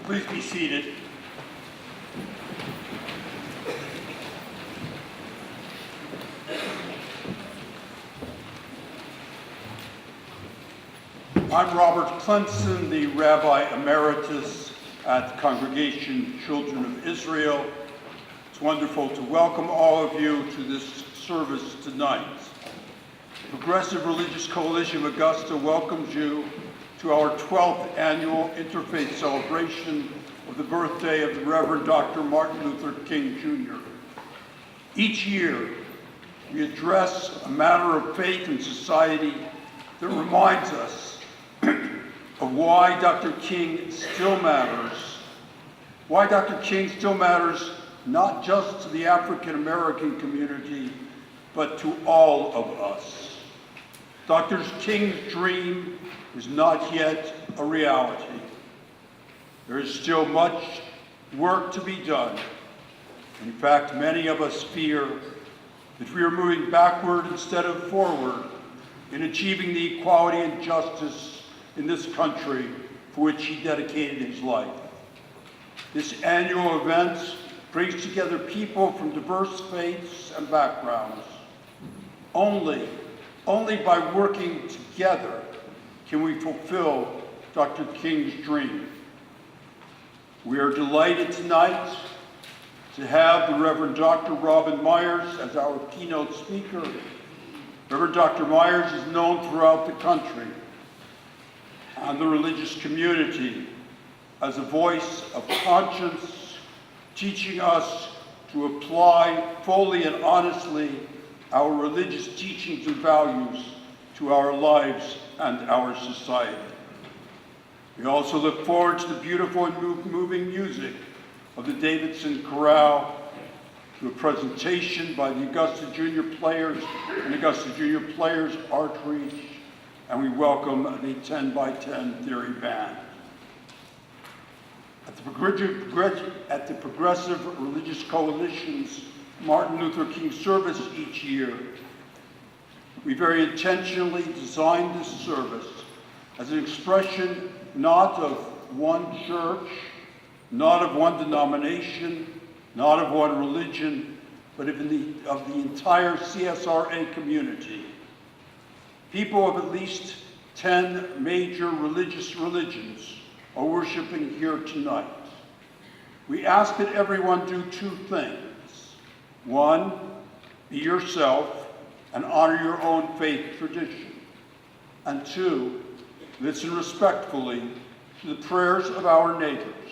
Please be seated. I'm Robert Clemson, the Rabbi Emeritus at the Congregation Children of Israel. It's wonderful to welcome all of you to this service tonight. The Progressive Religious Coalition of Augusta welcomes you to our 12th annual Interfaith celebration of the birthday of the Reverend Dr. Martin Luther King, Jr. Each year, we address a matter of faith and society that reminds us of why Dr. King still matters, not just to the African American community, but to all of us. Dr. King's dream is not yet a reality. There is still much work to be done. In fact, many of us fear that we are moving backward instead of forward in achieving the equality and justice in this country for which he dedicated his life. This annual event brings together people from diverse faiths and backgrounds. Only by working together can we fulfill Dr. King's dream. We are delighted tonight to have the Reverend Dr. Robin Meyers as our keynote speaker. Reverend Dr. Meyers is known throughout the country and the religious community as a voice of conscience, teaching us to apply fully and honestly our religious teachings and values to our lives and our society. We also look forward to the beautiful and moving music of the Davidson Chorale, to a presentation by the Augusta Junior Players and Augusta Junior Players Archery, and we welcome the 10 by 10 Theory Band. At the Progressive Religious Coalition's Martin Luther King service each year, we very intentionally designed this service as an expression not of one church, not of one denomination, not of one religion, but of the entire CSRA community. People of at least 10 major religions are worshiping here tonight. We ask that everyone do two things. One, be yourself and honor your own faith tradition. And two, listen respectfully to the prayers of our neighbors.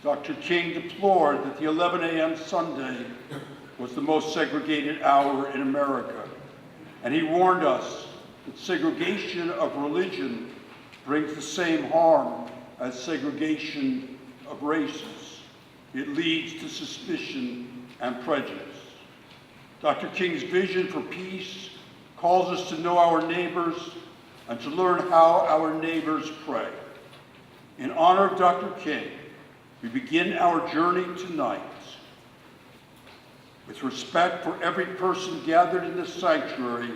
Dr. King deplored that the 11 a.m. Sunday was the most segregated hour in America, and he warned us that segregation of religion brings the same harm as segregation of races. It leads to suspicion and prejudice. Dr. King's vision for peace calls us to know our neighbors and to learn how our neighbors pray. In honor of Dr. King, we begin our journey tonight with respect for every person gathered in this sanctuary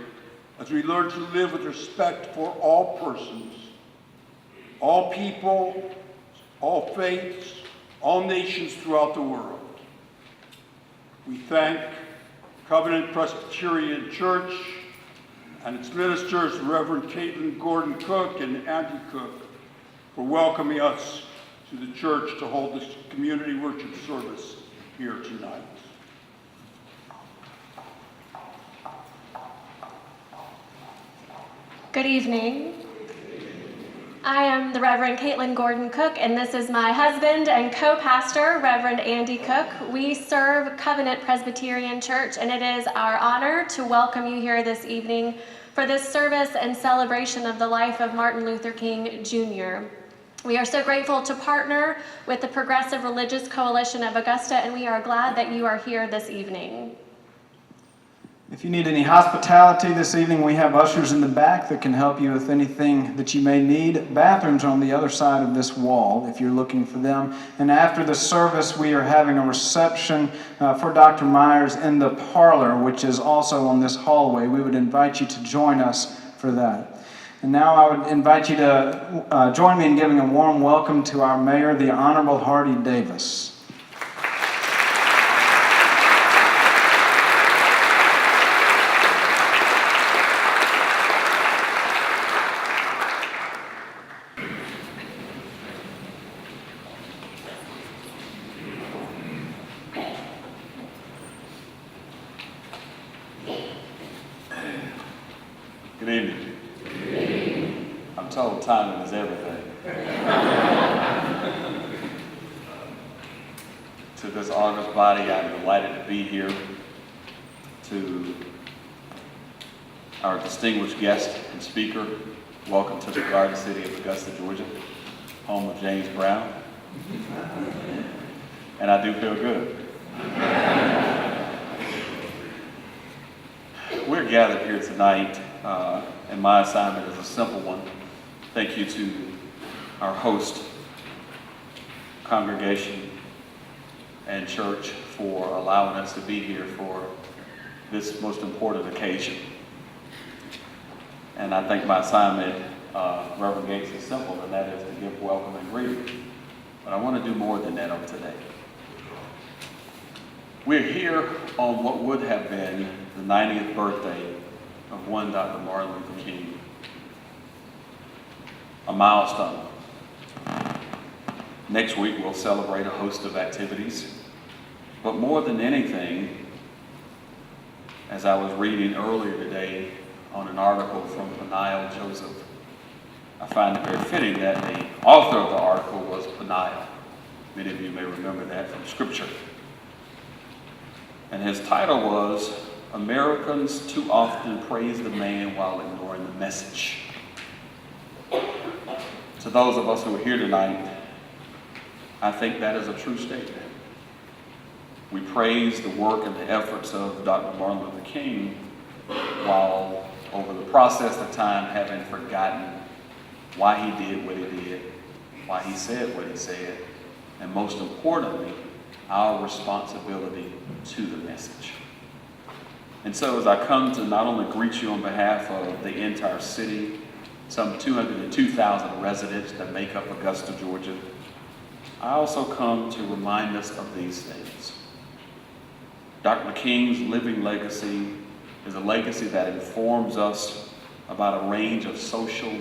as we learn to live with respect for all persons, all people, all faiths, all nations throughout the world. We thank Covenant Presbyterian Church and its ministers, Reverend Caitlin Gordon Cook and Andy Cook, for welcoming us to the church to hold this community worship service here tonight. Good evening. I am the Reverend Caitlin Gordon Cook, and this is my husband and co-pastor, Reverend Andy Cook. We serve Covenant Presbyterian Church, and it is our honor to welcome you here this evening for this service and celebration of the life of Martin Luther King, Jr. We are so grateful to partner with the Progressive Religious Coalition of Augusta, and we are glad that you are here this evening. If you need any hospitality this evening, we have ushers in the back that can help you with anything that you may need. Bathrooms are on the other side of this wall if you're looking for them. And after the service, we are having a reception for Dr. Meyers in the parlor, which is also on this hallway. We would invite you to join us for that. And now I would invite you to join me in giving a warm welcome to our mayor, the Honorable Hardy Davis. Good evening. I'm told timing is everything. To this august body, I'm delighted to be here. To our distinguished guest and speaker, welcome to the Garden City of Augusta, Georgia, home of James Brown. And I do feel good. We're gathered here tonight, and my assignment is a simple one. Thank you to our host, congregation, and church for allowing us to be here for this most important occasion. And I think my assignment, Reverend Gates, is simple, and that is to give welcome and greeting. But I want to do more than that on today. We're here on what would have been the 90th birthday of one Dr. Martin Luther King, a milestone. Next week we'll celebrate a host of activities, but more than anything, as I was reading earlier today on an article from Peniel Joseph, I find it very fitting that the author of the article was Peniel. Many of you may remember that from Scripture. And his title was, Americans Too Often Praise the Man While Ignoring the Message. To those of us who are here tonight, I think that is a true statement. We praise the work and the efforts of Dr. Martin Luther King while over the process of time having forgotten why he did what he did, why he said what he said, and most importantly, our responsibility to the message. And so as I come to not only greet you on behalf of the entire city, some 202,000 residents that make up Augusta, Georgia, I also come to remind us of these things. Dr. King's living legacy is a legacy that informs us about a range of social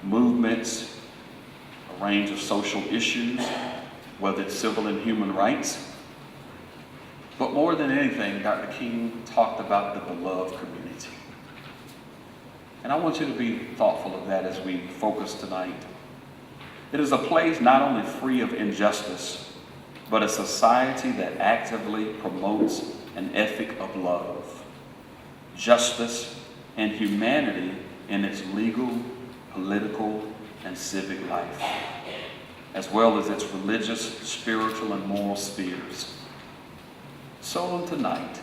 movements, a range of social issues, whether it's civil and human rights. But more than anything, Dr. King talked about the beloved community. And I want you to be thoughtful of that as we focus tonight. It is a place not only free of injustice, but a society that actively promotes an ethic of love, justice, and humanity in its legal, political, and civic life, as well as its religious, spiritual, and moral spheres. So tonight,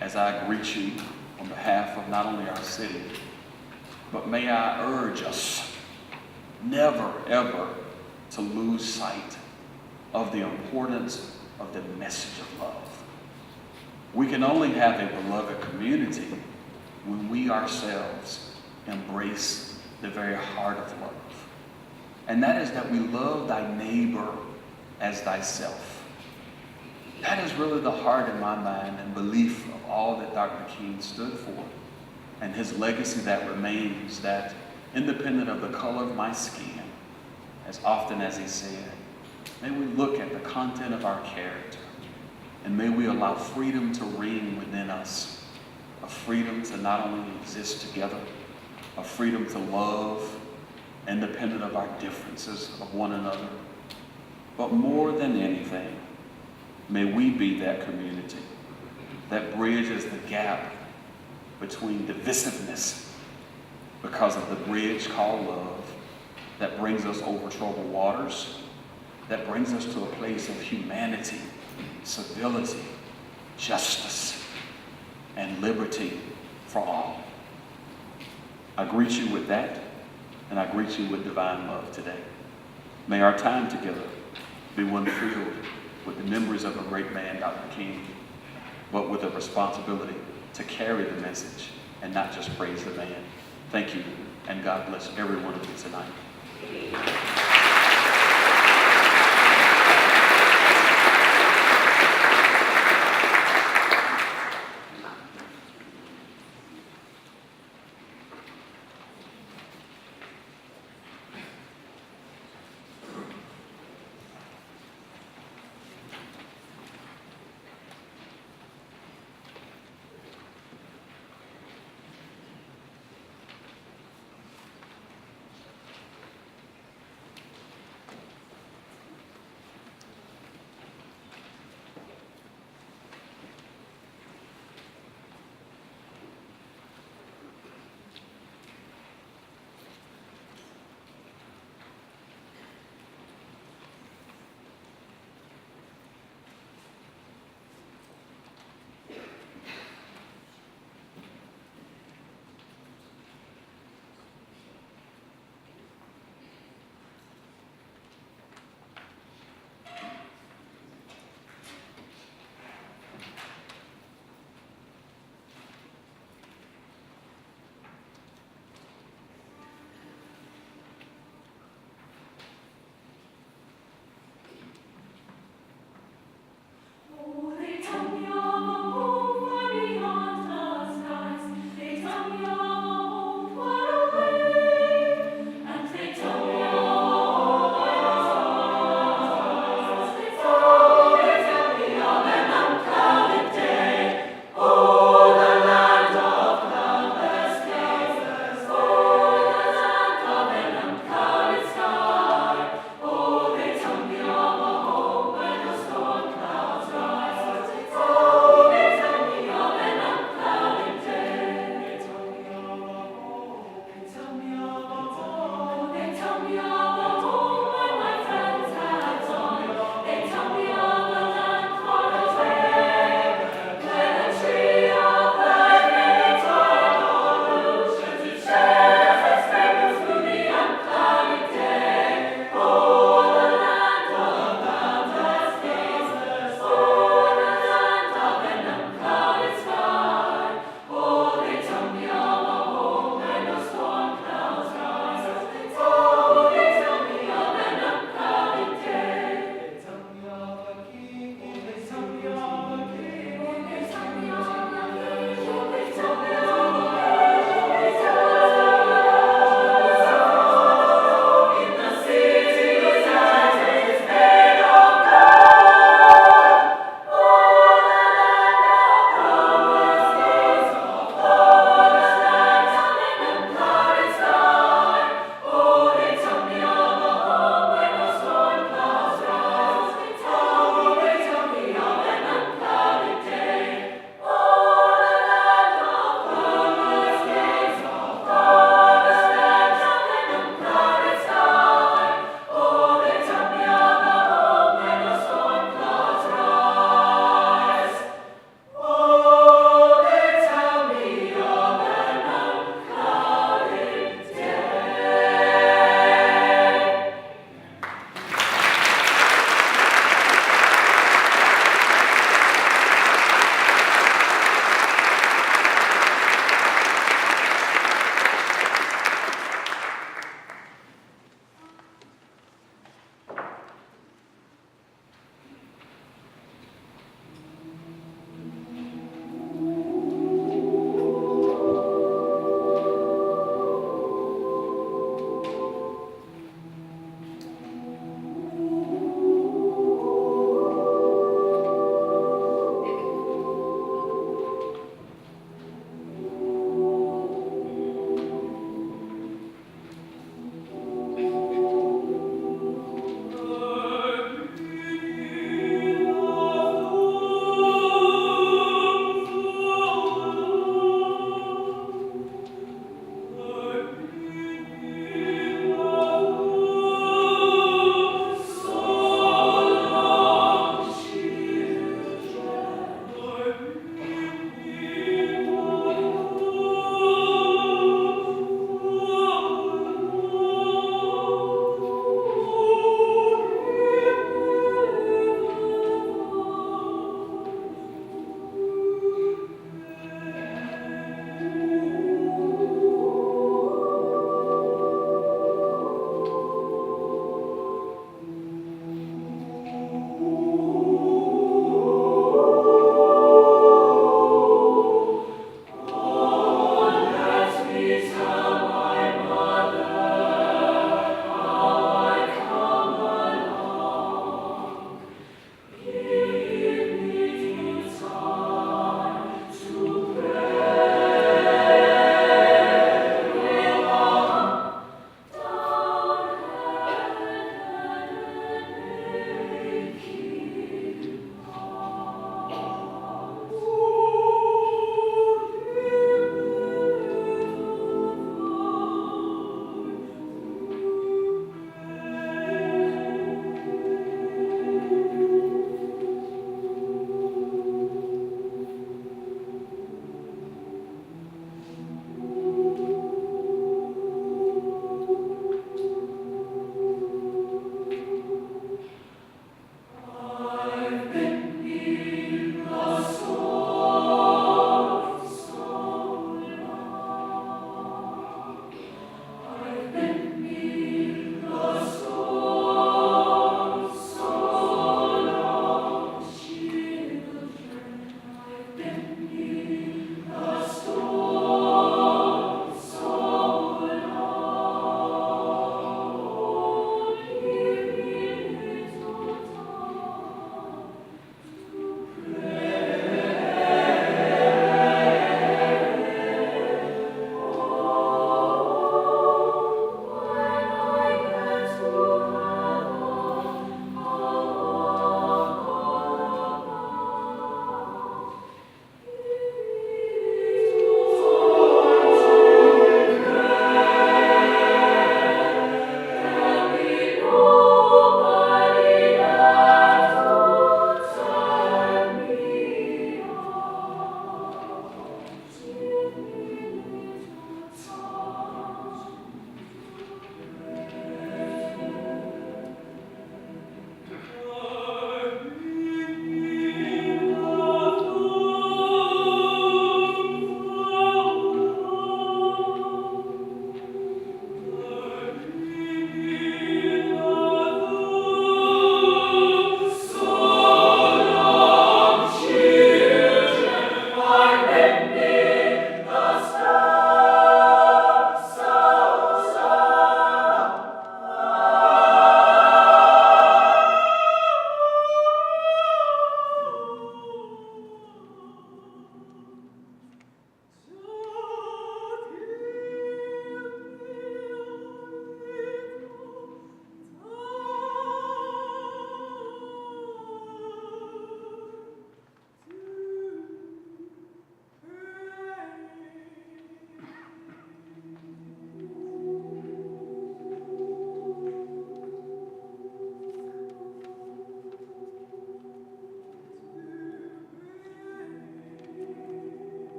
as I greet you on behalf of not only our city, but may I urge us never, ever to lose sight of the importance of the message of love. We can only have a beloved community when we ourselves embrace the very heart of love. And that is that we love thy neighbor as thyself. That is really the heart in my mind and belief of all that Dr. King stood for. And his legacy that remains, that independent of the color of my skin, as often as he said, may we look at the content of our character, and may we allow freedom to reign within us, a freedom to not only exist together, a freedom to love, independent of our differences of one another, but more than anything, may we be that community that bridges the gap between divisiveness because of the bridge called love that brings us over troubled waters, that brings us to a place of humanity, civility, justice, and liberty for all. I greet you with that, and I greet you with divine love today. May our time together be one filled with the memories of a great man, Dr. King, but with a responsibility to carry the message and not just praise the man. Thank you, and God bless every one of you tonight.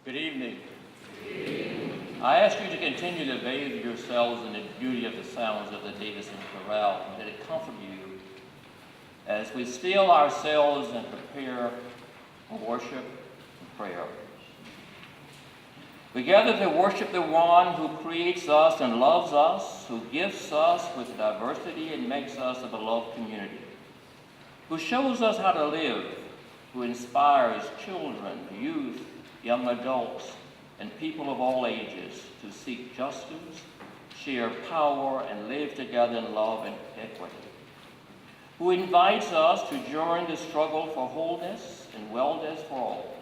Good evening. I ask you to continue to bathe yourselves in the beauty of the sounds of the Davidson Chorale, and that it comfort you as we still ourselves and prepare for worship and prayer. We gather to worship the one who creates us and loves us, who gifts us with diversity and makes us a beloved community, who shows us how to live, who inspires children, youth, young adults, and people of all ages to seek justice, share power, and live together in love and equity, who invites us to join the struggle for wholeness and wellness for all,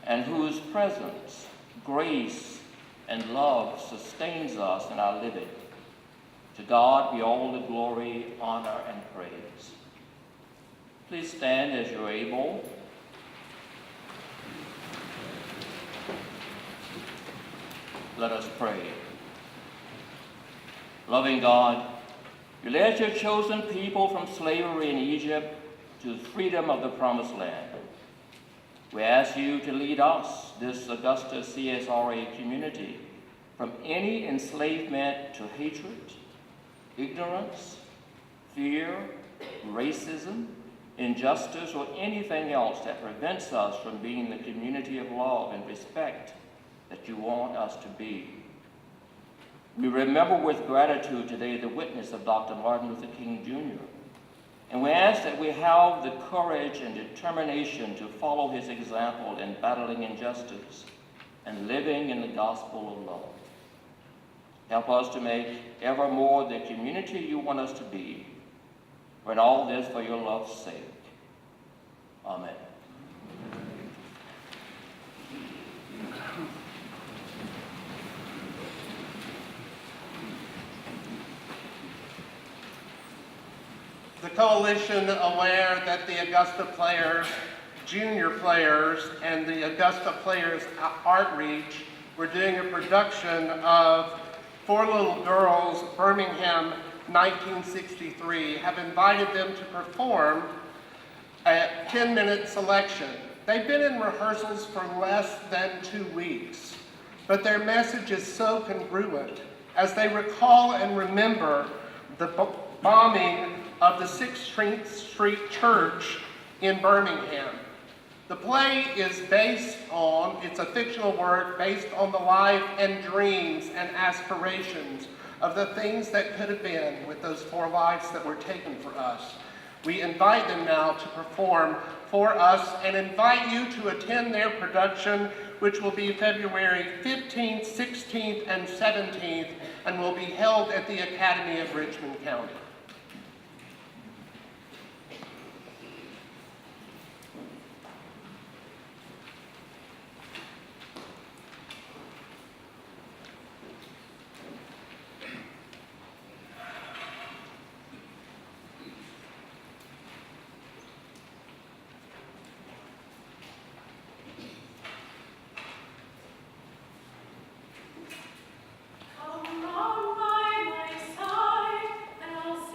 and whose presence, grace, and love sustains us in our living. To God be all the glory, honor, and praise. Please stand as you're able. Let us pray. Loving God, you led your chosen people from slavery in Egypt to the freedom of the Promised Land. We ask you to lead us, this Augusta CSRA community, from any enslavement to hatred, ignorance, fear, racism, injustice, or anything else that prevents us from being the community of love and respect that you want us to be. We remember with gratitude today the witness of Dr. Martin Luther King Jr., and we ask that we have the courage and determination to follow his example in battling injustice and living in the gospel of love. Help us to make ever more the community you want us to be, and all this for your love's sake. Amen. The coalition, aware that the Augusta Players, junior players, and the Augusta Players Outreach were doing a production of Four Little Girls, Birmingham, 1963, have invited them to perform a 10-minute selection. They've been in rehearsals for less than 2 weeks, but their message is so congruent as they recall and remember the bombing of the 16th Street Church in Birmingham. The play is based on, it's a fictional work based on the life and dreams and aspirations of the things that could have been with those 4 lives that were taken for us. We invite them now to perform for us and invite you to attend their production, which will be February 15th, 16th, and 17th, and will be held at the Academy of Richmond County. Come on by my side, and I'll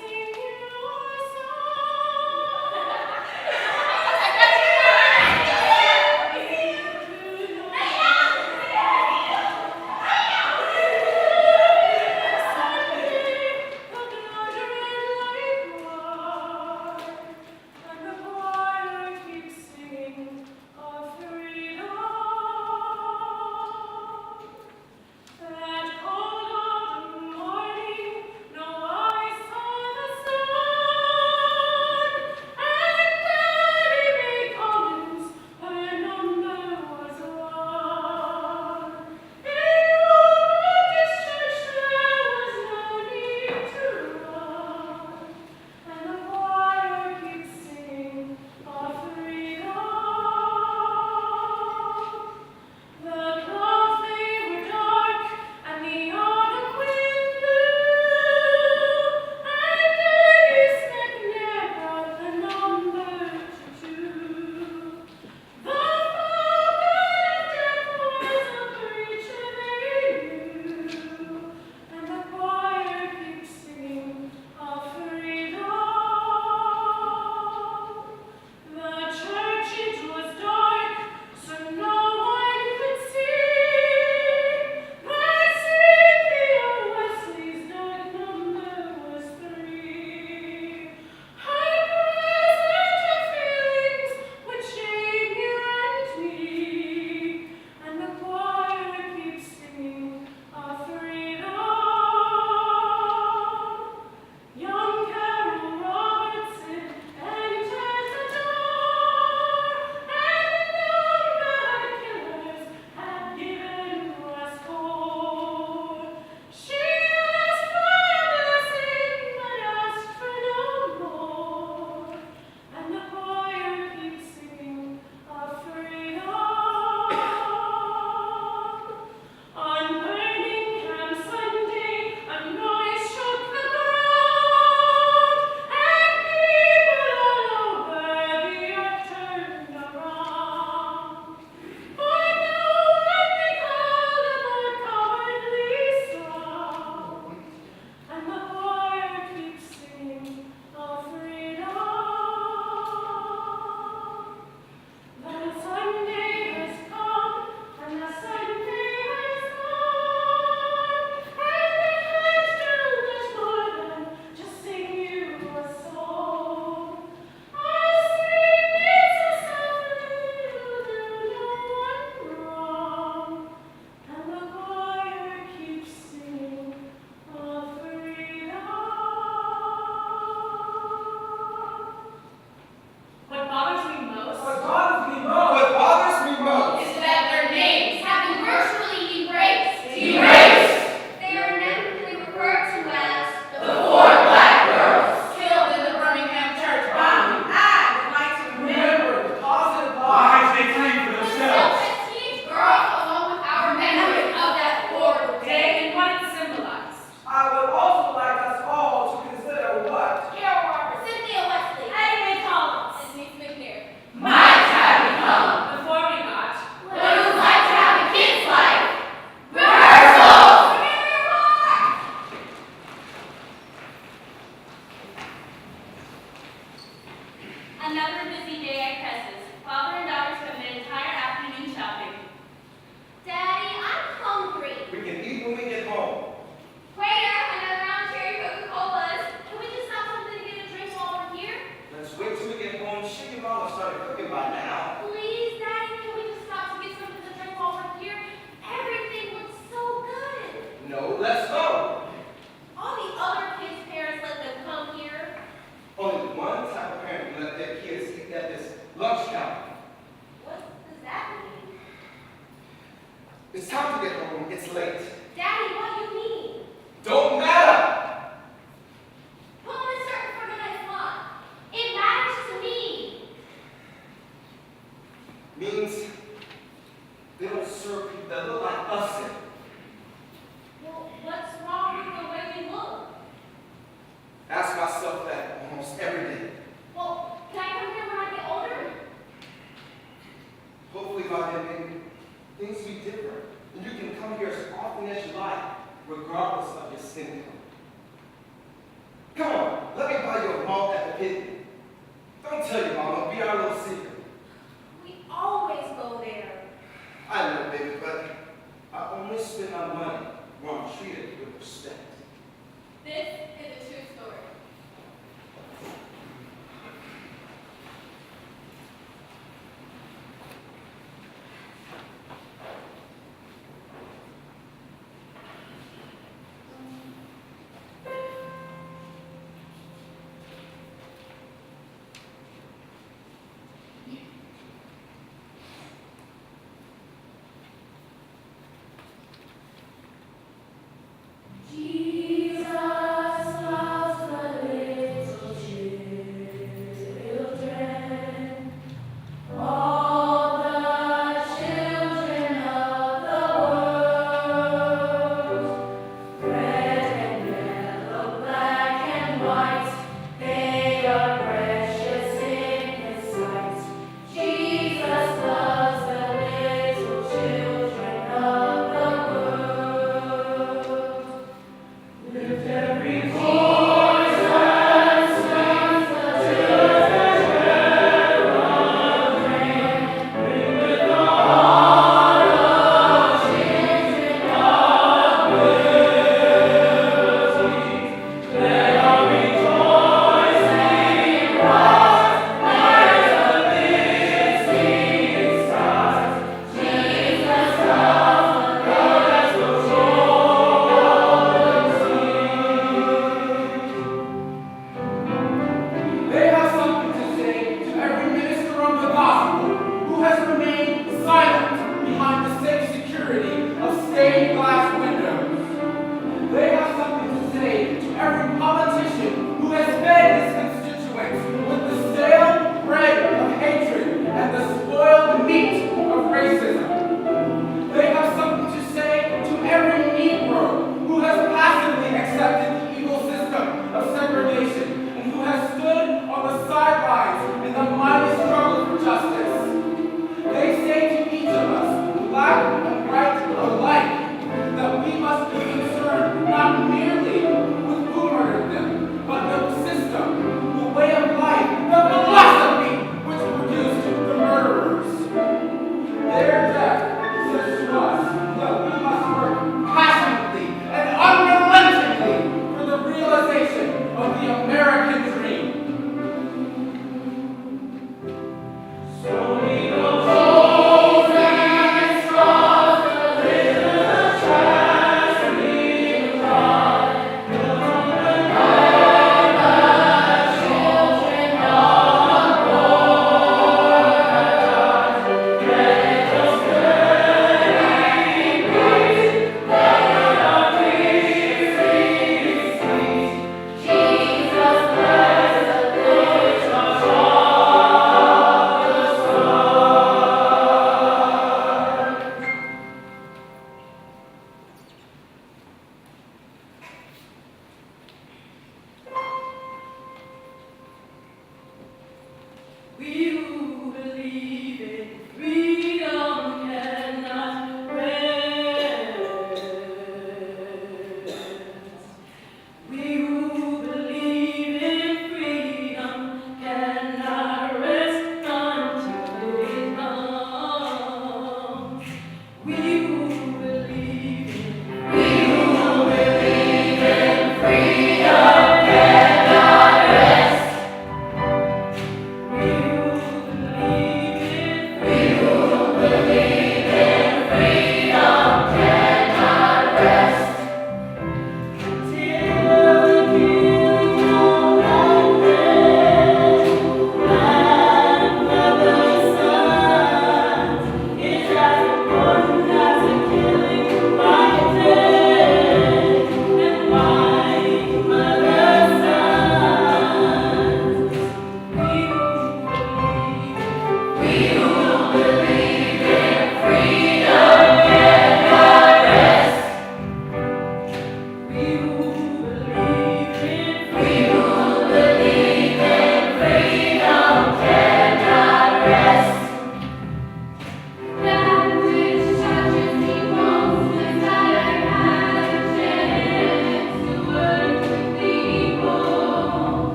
Another busy day at Presses. Father and daughter spent the entire afternoon shopping. Daddy, I'm hungry. We can eat when we get home. Waiter, another round of cherry Coca-Colas. Can we just stop something to get a drink while we're here? Let's wait till we get home. She and Mama started cooking by now. Please, Daddy, can we just stop to get something to drink while we're here? Everything looks so good. No, let's go. All the other kids' parents let them come here. Only one type of parent will let their kids eat at this lunch counter. What does that mean? It's time to get home. It's late. Daddy, what do you mean? Don't matter. Home is certain for the next month. It matters to me. Means they don't serve people that look like us in. Well, what's wrong with the way we look? Ask myself that almost every day. Well, can I come here when I get older? Hopefully by then, maybe things will be different. And you can come here as often as you like, regardless of your skin color. Come on, let me buy you a malt at the picnic. Don't tell your mama, be our little secret. We always go there. I know, baby, but I only spend my money where I'm treated with respect. This is a true story. Jesus.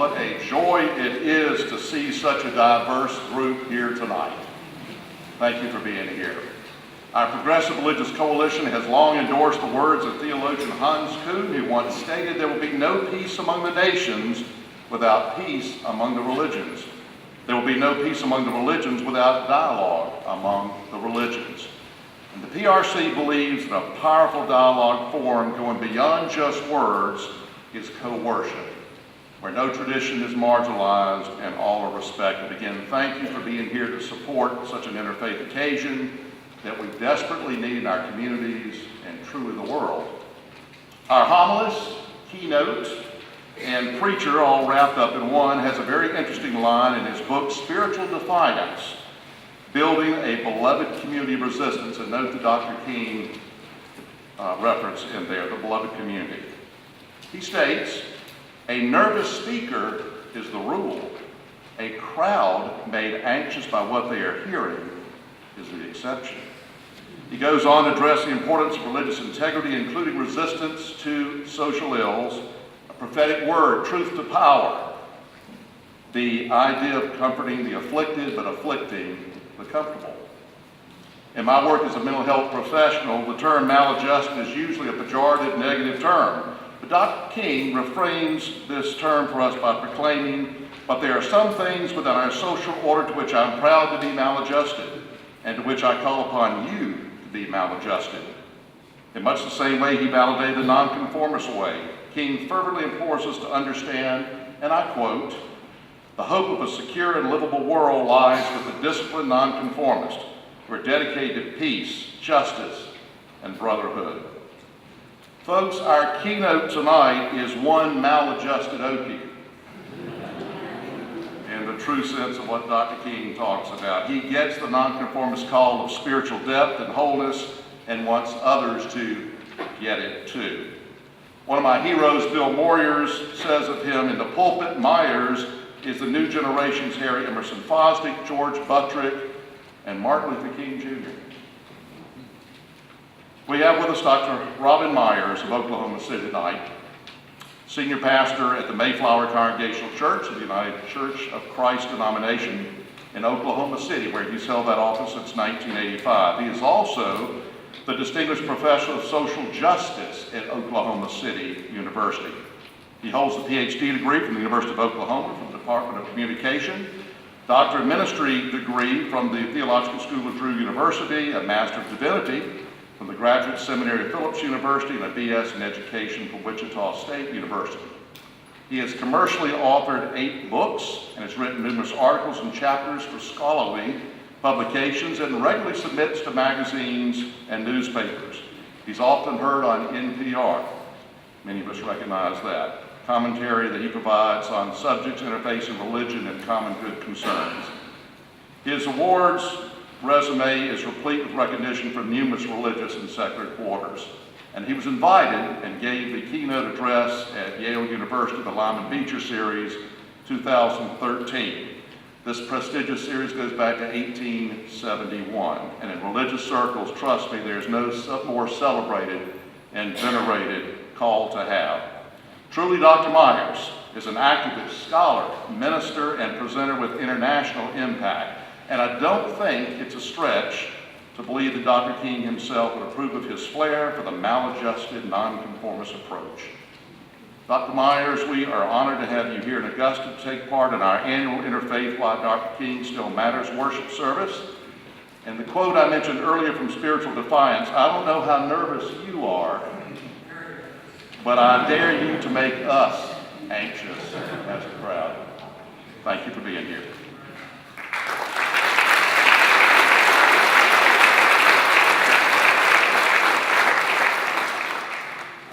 what a joy it is to see such a diverse group here tonight. Thank you for being here. Our Progressive Religious Coalition has long endorsed the words of theologian Hans Kuhn, who once stated, "There will be no peace among the nations without peace among the religions. There will be no peace among the religions without dialogue among the religions." And the PRC believes that a powerful dialogue forum going beyond just words is co-worship, where no tradition is marginalized and all are respected. Again, thank you for being here to support such an interfaith occasion that we desperately need in our communities and truly the world. Our homilist, keynote, and preacher, all wrapped up in one, has a very interesting line in his book, Spiritual Defiance, Building a Beloved Community of Resistance. And note the Dr. King reference in there, the beloved community. He states, "A nervous speaker is the rule. A crowd made anxious by what they are hearing is the exception." He goes on to address the importance of religious integrity, including resistance to social ills, a prophetic word, truth to power, the idea of comforting the afflicted but afflicting the comfortable. In my work as a mental health professional, the term maladjusted is usually a pejorative, negative term. But Dr. King reframes this term for us by proclaiming, "But there are some things within our social order to which I'm proud to be maladjusted, and to which I call upon you to be maladjusted." In much the same way he validated the nonconformist way, King fervently implores us to understand, and I quote, "The hope of a secure and livable world lies with the disciplined nonconformist, who are dedicated to peace, justice, and brotherhood." Folks, our keynote tonight is one maladjusted Okie, in the true sense of what Dr. King talks about. He gets the nonconformist call of spiritual depth and wholeness and wants others to get it too. One of my heroes, Bill Meyers, says of him, "In the pulpit, Meyers is the new generation's Harry Emerson Fosdick, George Buttrick, and Martin Luther King Jr." We have with us Dr. Robin Meyers of Oklahoma City tonight, senior pastor at the Mayflower Congregational Church of the United Church of Christ denomination in Oklahoma City, where he's held that office since 1985. He is also the Distinguished Professor of Social Justice at Oklahoma City University. He holds a PhD degree from the University of Oklahoma from the Department of Communication, Doctor of Ministry degree from the Theological School of Drew University, a Master of Divinity from the Graduate Seminary of Phillips University, and a BS in Education from Wichita State University. He has commercially authored 8 books and has written numerous articles and chapters for scholarly publications and regularly submits to magazines and newspapers. He's often heard on NPR. Many of us recognize that. Commentary that he provides on subjects interfacing religion and common good concerns. His awards resume is replete with recognition from numerous religious and secular quarters. And he was invited and gave the keynote address at Yale University, the Lyman Beecher Series, 2013. This prestigious series goes back to 1871. And in religious circles, trust me, there's no more celebrated and venerated call to have. Truly, Dr. Meyers is an activist, scholar, minister, and presenter with international impact. And I don't think it's a stretch to believe that Dr. King himself would approve of his flair for the maladjusted, nonconformist approach. Dr. Meyers, we are honored to have you here in Augusta to take part in our annual Interfaith Why Dr. King Still Matters worship service. And the quote I mentioned earlier from Spiritual Defiance, "I don't know how nervous you are, but I dare you to make us anxious as a crowd." Thank you for being here.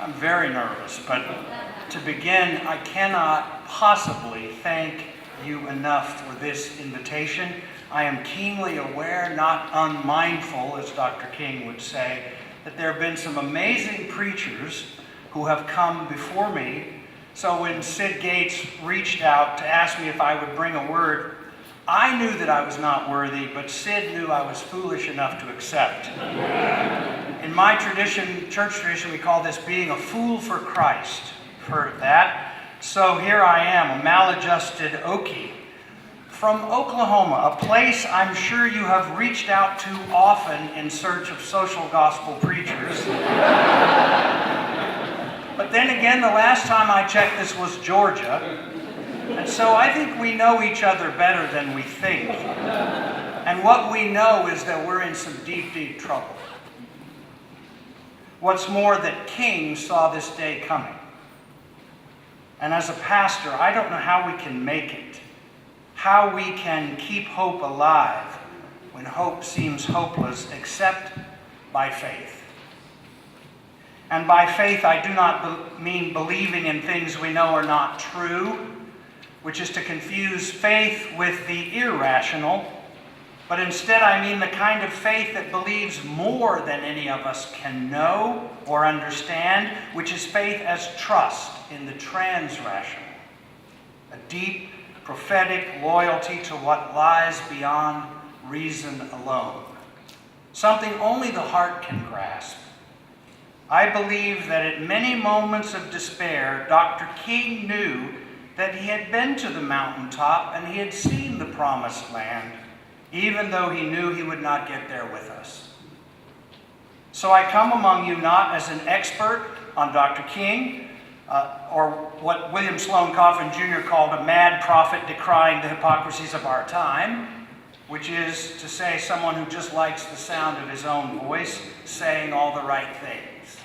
I'm very nervous, but to begin, I cannot possibly thank you enough for this invitation. I am keenly aware, not unmindful, as Dr. King would say, that there have been some amazing preachers who have come before me. So when Sid Gates reached out to ask me if I would bring a word, I knew that I was not worthy, but Sid knew I was foolish enough to accept. In my tradition, church tradition, we call this being a fool for Christ. You've heard of that. So here I am, a maladjusted Okie from Oklahoma, a place I'm sure you have reached out to often in search of social gospel preachers. But then again, the last time I checked, this was Georgia. And so I think we know each other better than we think. And what we know is that we're in some deep, deep trouble. What's more, that King saw this day coming. And as a pastor, I don't know how we can make it, how we can keep hope alive when hope seems hopeless, except by faith. And by faith, I do not mean believing in things we know are not true, which is to confuse faith with the irrational, but instead I mean the kind of faith that believes more than any of us can know or understand, which is faith as trust in the transrational, a deep prophetic loyalty to what lies beyond reason alone, something only the heart can grasp. I believe that at many moments of despair, Dr. King knew that he had been to the mountaintop and he had seen the promised land, even though he knew he would not get there with us. So I come among you not as an expert on Dr. King, or what William Sloane Coffin Jr. called a mad prophet decrying the hypocrisies of our time, which is to say someone who just likes the sound of his own voice saying all the right things.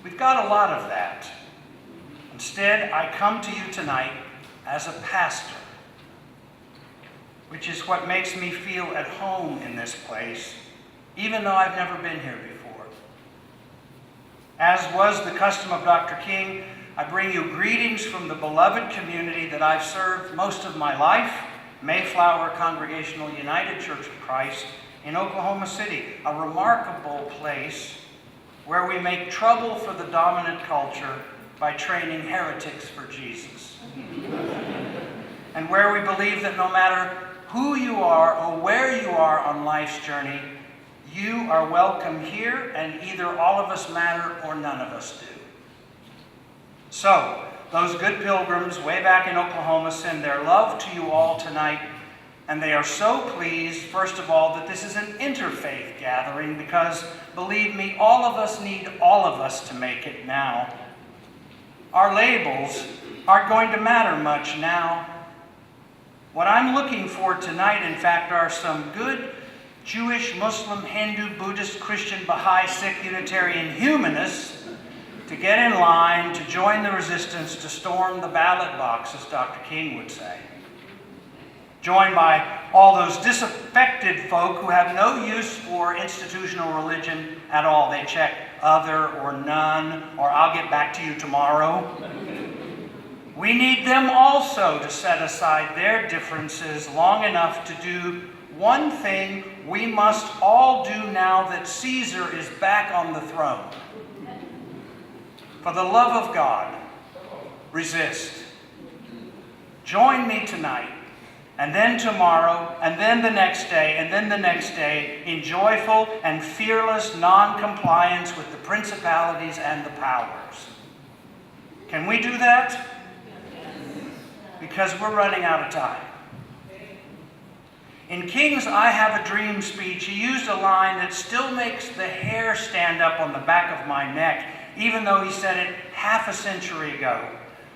We've got a lot of that. Instead, I come to you tonight as a pastor, which is what makes me feel at home in this place, even though I've never been here before. As was the custom of Dr. King, I bring you greetings from the beloved community that I've served most of my life, Mayflower Congregational United Church of Christ in Oklahoma City, a remarkable place where we make trouble for the dominant culture by training heretics for Jesus. And where we believe that no matter who you are or where you are on life's journey, you are welcome here, and either all of us matter or none of us do. So, those good pilgrims way back in Oklahoma send their love to you all tonight, and they are so pleased, first of all, that this is an interfaith gathering, because, believe me, all of us need all of us to make it now. Our labels aren't going to matter much now. What I'm looking for tonight, in fact, are some good Jewish, Muslim, Hindu, Buddhist, Christian, Baha'i, Sikh, Unitarian humanists to get in line to join the resistance to storm the ballot box, as Dr. King would say. Joined by all those disaffected folk who have no use for institutional religion at all. They check other or none, or I'll get back to you tomorrow. We need them also to set aside their differences long enough to do one thing we must all do now that Caesar is back on the throne. For the love of God, resist. Join me tonight, and then tomorrow, and then the next day, and then the next day, in joyful and fearless non-compliance with the principalities and the powers. Can we do that? Because we're running out of time. In King's I Have a Dream speech, he used a line that still makes the hair stand up on the back of my neck, even though he said it half a century ago.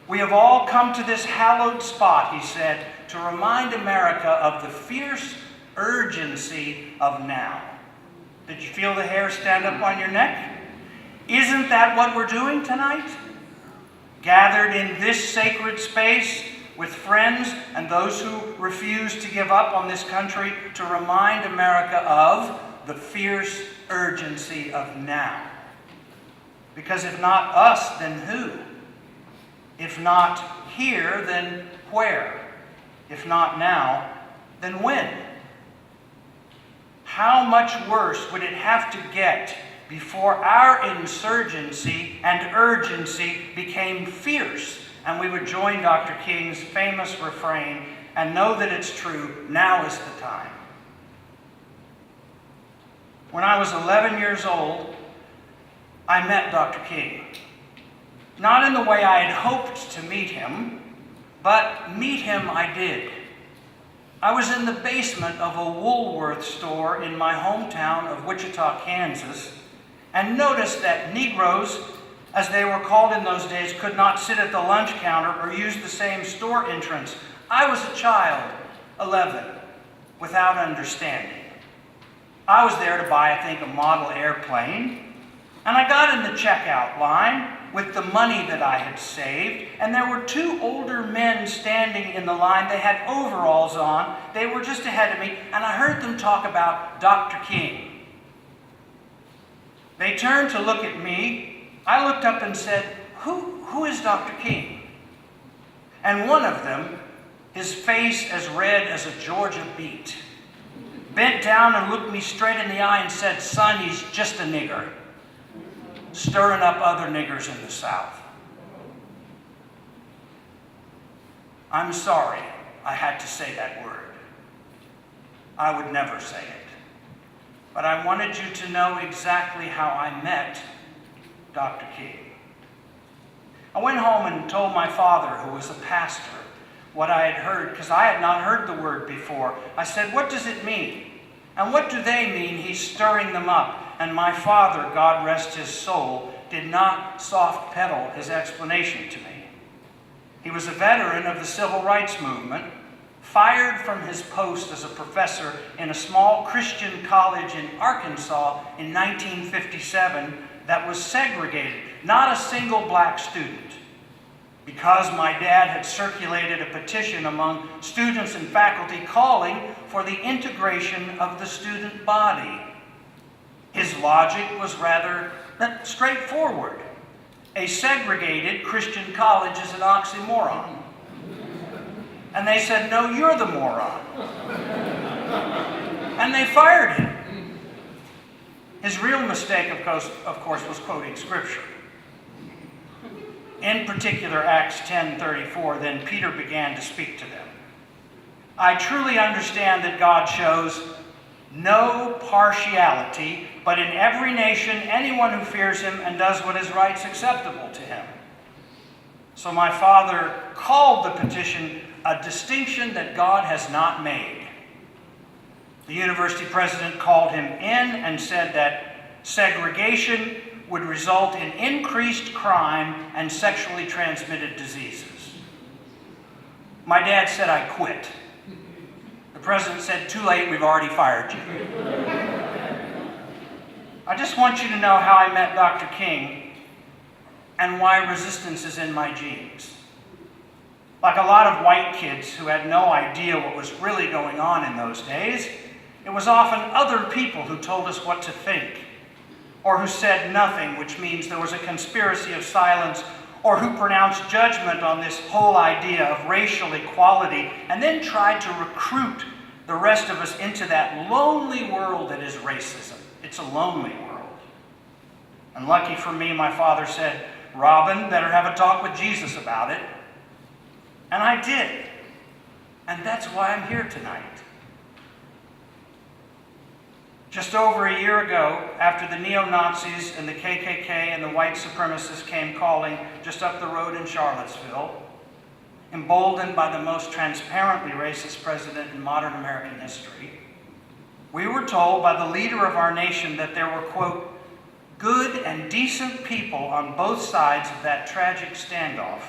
We have all come to this hallowed spot, he said, to remind America of the fierce urgency of now. Did you feel the hair stand up on your neck? Isn't that what we're doing tonight? Gathered in this sacred space with friends and those who refuse to give up on this country to remind America of the fierce urgency of now. Because if not us, then who? If not here, then where? If not now, then when? How much worse would it have to get before our insurgency and urgency became fierce, and we would join Dr. King's famous refrain and know that it's true, now is the time. When I was 11 years old, I met Dr. King. Not in the way I had hoped to meet him, but meet him I did. I was in the basement of a Woolworth store in my hometown of Wichita, Kansas, and noticed that Negroes, as they were called in those days, could not sit at the lunch counter or use the same store entrance. I was a child, 11, without understanding. I was there to buy, I think, a model airplane, and I got in the checkout line with the money that I had saved, and there were two older men standing in the line. They had overalls on. They were just ahead of me, and I heard them talk about Dr. King. They turned to look at me. I looked up and said, who is Dr. King? And one of them, his face as red as a Georgia beet, bent down and looked me straight in the eye and said, "Son, he's just a nigger, stirring up other niggers in the South." I'm sorry I had to say that word. I would never say it. But I wanted you to know exactly how I met Dr. King. I went home and told my father, who was a pastor, what I had heard, because I had not heard the word before. I said, "What does it mean? And what do they mean, he's stirring them up?" And my father, God rest his soul, did not soft pedal his explanation to me. He was a veteran of the Civil Rights Movement, fired from his post as a professor in a small Christian college in Arkansas in 1957 that was segregated, not a single black student. Because my dad had circulated a petition among students and faculty calling for the integration of the student body. His logic was rather straightforward. A segregated Christian college is an oxymoron. And they said, "No, you're the moron." And they fired him. His real mistake, of course, was quoting Scripture. In particular, Acts 10:34, "Then Peter began to speak to them." I truly understand that God shows no partiality, but in every nation, anyone who fears him and does what is right is acceptable to him. So my father called the petition a distinction that God has not made. The university president called him in and said that segregation would result in increased crime and sexually transmitted diseases. My dad said I quit. The president said, "Too late, we've already fired you." I just want you to know how I met Dr. King and why resistance is in my genes. Like a lot of white kids who had no idea what was really going on in those days, it was often other people who told us what to think, or who said nothing, which means there was a conspiracy of silence, or who pronounced judgment on this whole idea of racial equality, and then tried to recruit the rest of us into that lonely world that is racism. It's a lonely world. And lucky for me, my father said, "Robin, better have a talk with Jesus about it." And I did. And that's why I'm here tonight. Just over a year ago, after the neo-Nazis and the KKK and the white supremacists came calling just up the road in Charlottesville, emboldened by the most transparently racist president in modern American history, we were told by the leader of our nation that there were, quote, "good and decent people on both sides of that tragic standoff,"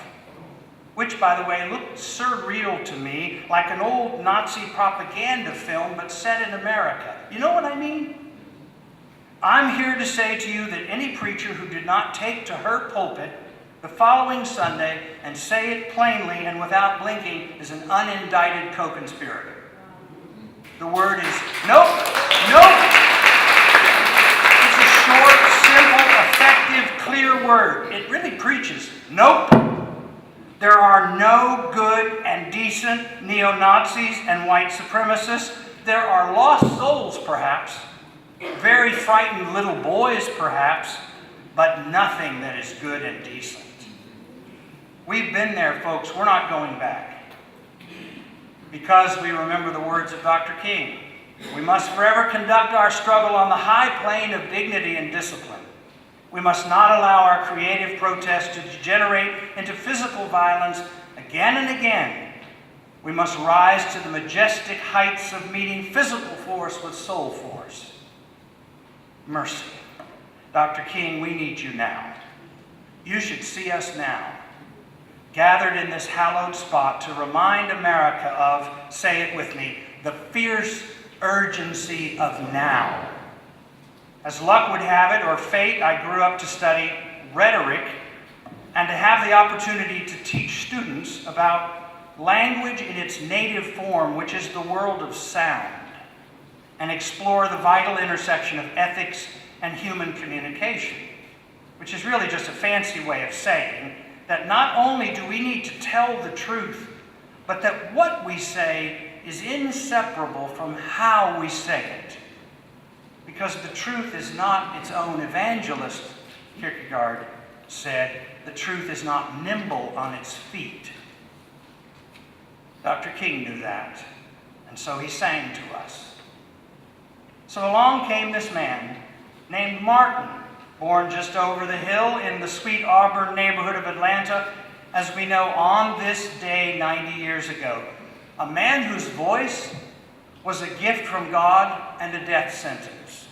which, by the way, looked surreal to me, like an old Nazi propaganda film, but set in America. You know what I mean? I'm here to say to you that any preacher who did not take to her pulpit the following Sunday and say it plainly and without blinking is an unindicted co-conspirator. The word is nope, nope. It's a short, simple, effective, clear word. It really preaches nope. There are no good and decent neo-Nazis and white supremacists. There are lost souls, perhaps, very frightened little boys, perhaps, but nothing that is good and decent. We've been there, folks. We're not going back. Because we remember the words of Dr. King, we must forever conduct our struggle on the high plane of dignity and discipline. We must not allow our creative protest to degenerate into physical violence Again and again, we must rise to the majestic heights of meeting physical force with soul force. Mercy. Dr. King, we need you now. You should see us now, gathered in this hallowed spot to remind America of, say it with me, the fierce urgency of now. As luck would have it, or fate, I grew up to study rhetoric and to have the opportunity to teach students about language in its native form, which is the world of sound, and explore the vital intersection of ethics and human communication, which is really just a fancy way of saying that not only do we need to tell the truth, but that what we say is inseparable from how we say it. Because the truth is not its own evangelist, Kierkegaard said. The truth is not nimble on its feet. Dr. King knew that, and so he sang to us. So along came this man named Martin, born just over the hill in the Sweet Auburn neighborhood of Atlanta, as we know, on this day 90 years ago. A man whose voice was a gift from God and a death sentence.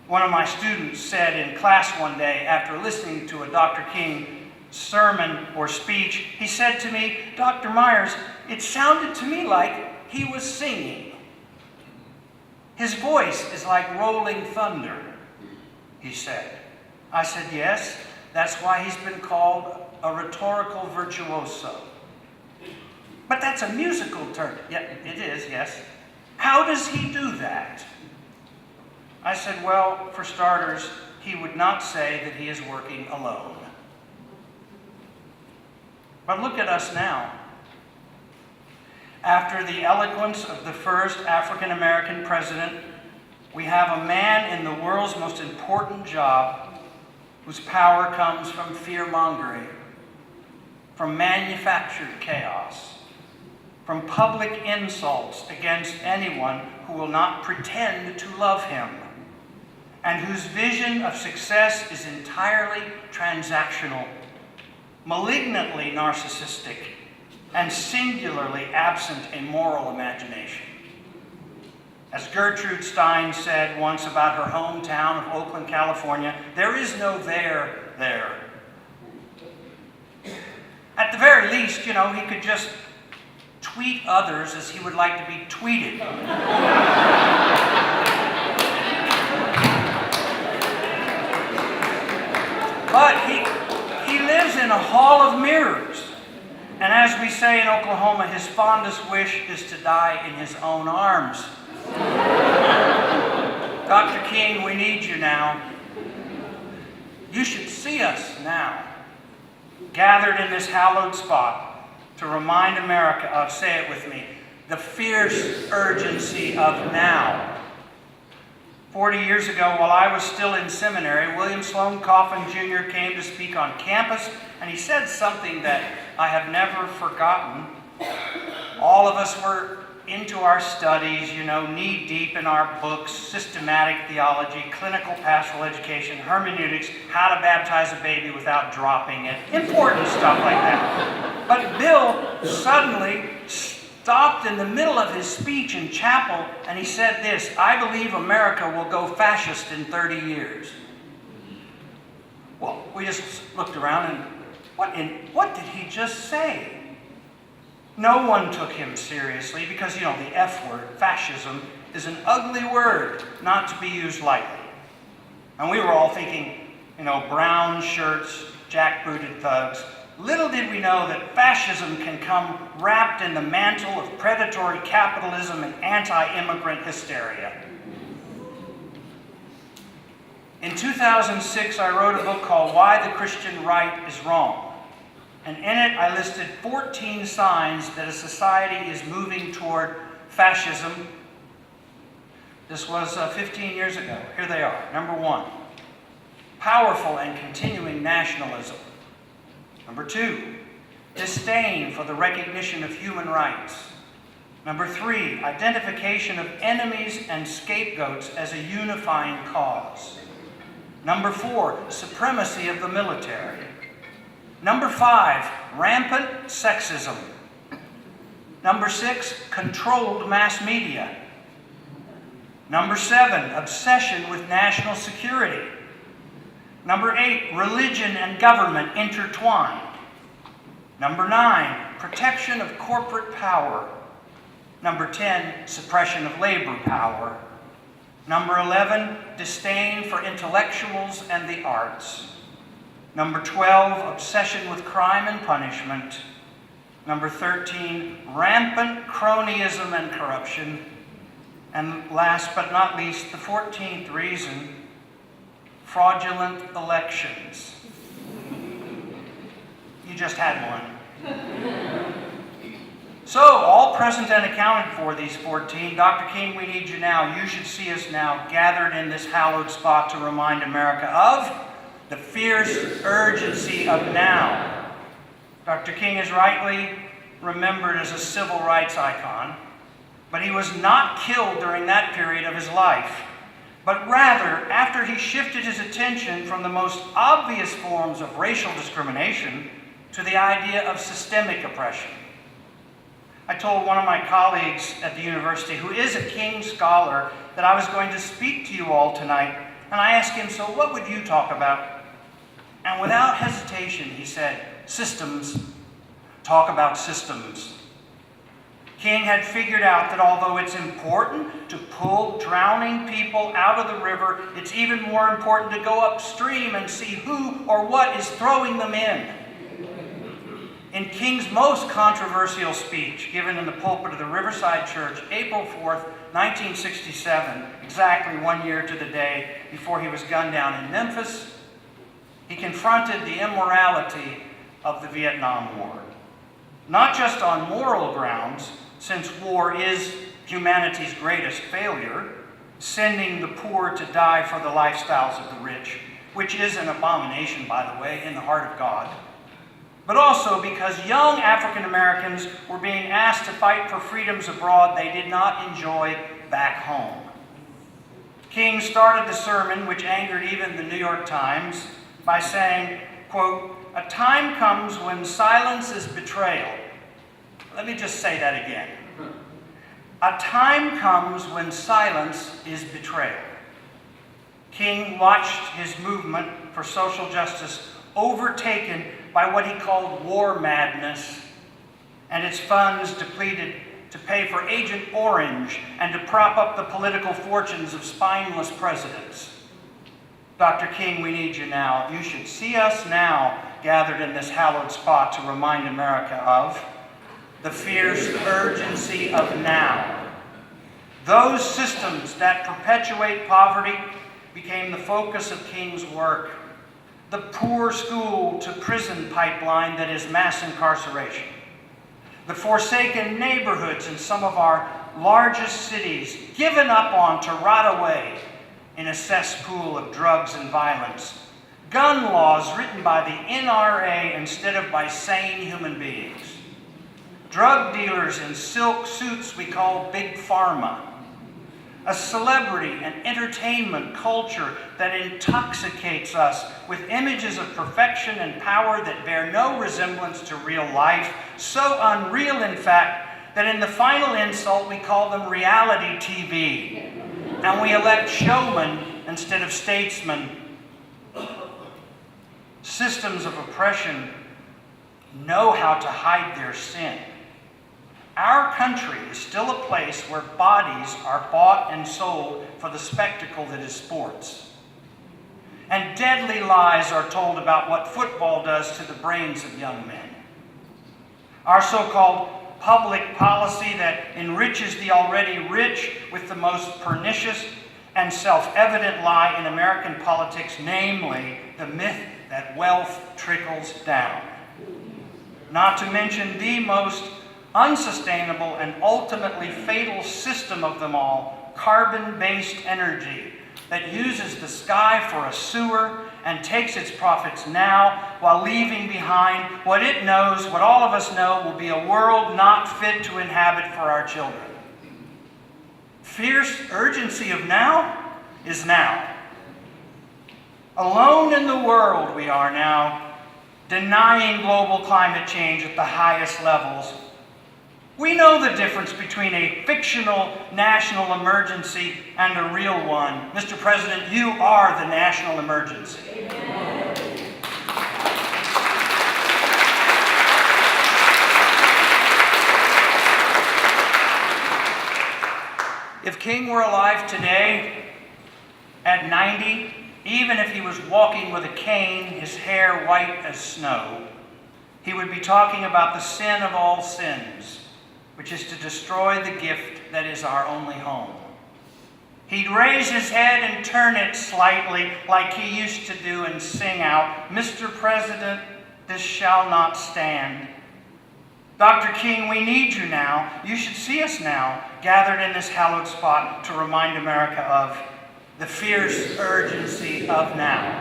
One of my students said in class one day, after listening to a Dr. King sermon or speech, he said to me, "Dr. Meyers, it sounded to me like he was singing. His voice is like rolling thunder," he said. I said, "Yes, that's why he's been called a rhetorical virtuoso." "But that's a musical term." "Yeah, it is, yes." "How does he do that?" I said, "Well, for starters, he would not say that he is working alone." But look at us now. After the eloquence of the first African-American president, we have a man in the world's most important job whose power comes from fear-mongering, from manufactured chaos, from public insults against anyone who will not pretend to love him, and whose vision of success is entirely transactional, malignantly narcissistic, and singularly absent a moral imagination. As Gertrude Stein said once about her hometown of Oakland, California, there is no there there. At the very least, he could just tweet others as he would like to be tweeted. But he lives in a hall of mirrors. And as we say in Oklahoma, his fondest wish is to die in his own arms. Dr. King, we need you now. You should see us now, gathered in this hallowed spot to remind America of, say it with me, the fierce urgency of now. 40 years ago, while I was still in seminary, William Sloane Coffin Jr. came to speak on campus, and he said something that I have never forgotten. All of us were into our studies, knee-deep in our books, systematic theology, clinical pastoral education, hermeneutics, how to baptize a baby without dropping it, important stuff like that. But Bill suddenly stopped in the middle of his speech in chapel, and he said this: "I believe America will go fascist in 30 years. Well, we just looked around and what did he just say? No one took him seriously because, the F word, fascism, is an ugly word not to be used lightly. And we were all thinking, brown shirts, jackbooted thugs. Little did we know that fascism can come wrapped in the mantle of predatory capitalism and anti-immigrant hysteria. In 2006, I wrote a book called Why the Christian Right is Wrong. And in it, I listed 14 signs that a society is moving toward fascism. This was 15 years ago. Here they are. Number 1, powerful and continuing nationalism. Number 2, disdain for the recognition of human rights. Number 3, identification of enemies and scapegoats as a unifying cause. Number 4, supremacy of the military. Number 5, rampant sexism. Number 6, controlled mass media. Number 7, obsession with national security. Number 8, religion and government intertwined. Number 9, protection of corporate power. Number 10, suppression of labor power. Number 11, disdain for intellectuals and the arts. Number 12, obsession with crime and punishment. Number 13, rampant cronyism and corruption. And last but not least, the 14th reason, fraudulent elections. You just had one. So, all present and accounted for, these 14. Dr. King, we need you now. You should see us now gathered in this hallowed spot to remind America of the fierce urgency of now. Dr. King is rightly remembered as a civil rights icon, but he was not killed during that period of his life, but rather after he shifted his attention from the most obvious forms of racial discrimination to the idea of systemic oppression. I told one of my colleagues at the university, who is a King scholar, that I was going to speak to you all tonight, and I asked him, so what would you talk about? And without hesitation, he said, systems. Talk about systems. King had figured out that although it's important to pull drowning people out of the river, it's even more important to go upstream and see who or what is throwing them in. In King's most controversial speech, given in the pulpit of the Riverside Church, April 4th, 1967, exactly 1 year to the day before he was gunned down in Memphis, he confronted the immorality of the Vietnam War. Not just on moral grounds, since war is humanity's greatest failure, sending the poor to die for the lifestyles of the rich, which is an abomination, by the way, in the heart of God, but also because young African Americans were being asked to fight for freedoms abroad they did not enjoy back home. King started the sermon, which angered even the New York Times, by saying, quote, "A time comes when silence is betrayal." Let me just say that again. A time comes when silence is betrayal. King watched his movement for social justice overtaken by what he called war madness, and its funds depleted to pay for Agent Orange and to prop up the political fortunes of spineless presidents. Dr. King, we need you now. You should see us now gathered in this hallowed spot to remind America of the fierce urgency of now. Those systems that perpetuate poverty became the focus of King's work. The poor school to prison pipeline that is mass incarceration. The forsaken neighborhoods in some of our largest cities given up on to rot away in a cesspool of drugs and violence. Gun laws written by the NRA instead of by sane human beings. Drug dealers in silk suits we call Big Pharma. A celebrity and entertainment culture that intoxicates us with images of perfection and power that bear no resemblance to real life, so unreal in fact that in the final insult we call them reality TV, and we elect showmen instead of statesmen. Systems of oppression know how to hide their sin. Our country is still a place where bodies are bought and sold for the spectacle that is sports. And deadly lies are told about what football does to the brains of young men. Our so-called public policy that enriches the already rich with the most pernicious and self-evident lie in American politics, namely the myth that wealth trickles down. Not to mention the most unsustainable and ultimately fatal system of them all, carbon-based energy that uses the sky for a sewer and takes its profits now while leaving behind what it knows, what all of us know, will be a world not fit to inhabit for our children. Fierce urgency of now is now. Alone in the world we are now, denying global climate change at the highest levels. We know the difference between a fictional national emergency and a real one. Mr. President, you are the national emergency. If King were alive today, at 90, even if he was walking with a cane, his hair white as snow, he would be talking about the sin of all sins, which is to destroy the gift that is our only home. He'd raise his head and turn it slightly like he used to do and sing out, "Mr. President, this shall not stand." Dr. King, we need you now. You should see us now, gathered in this hallowed spot to remind America of the fierce urgency of now.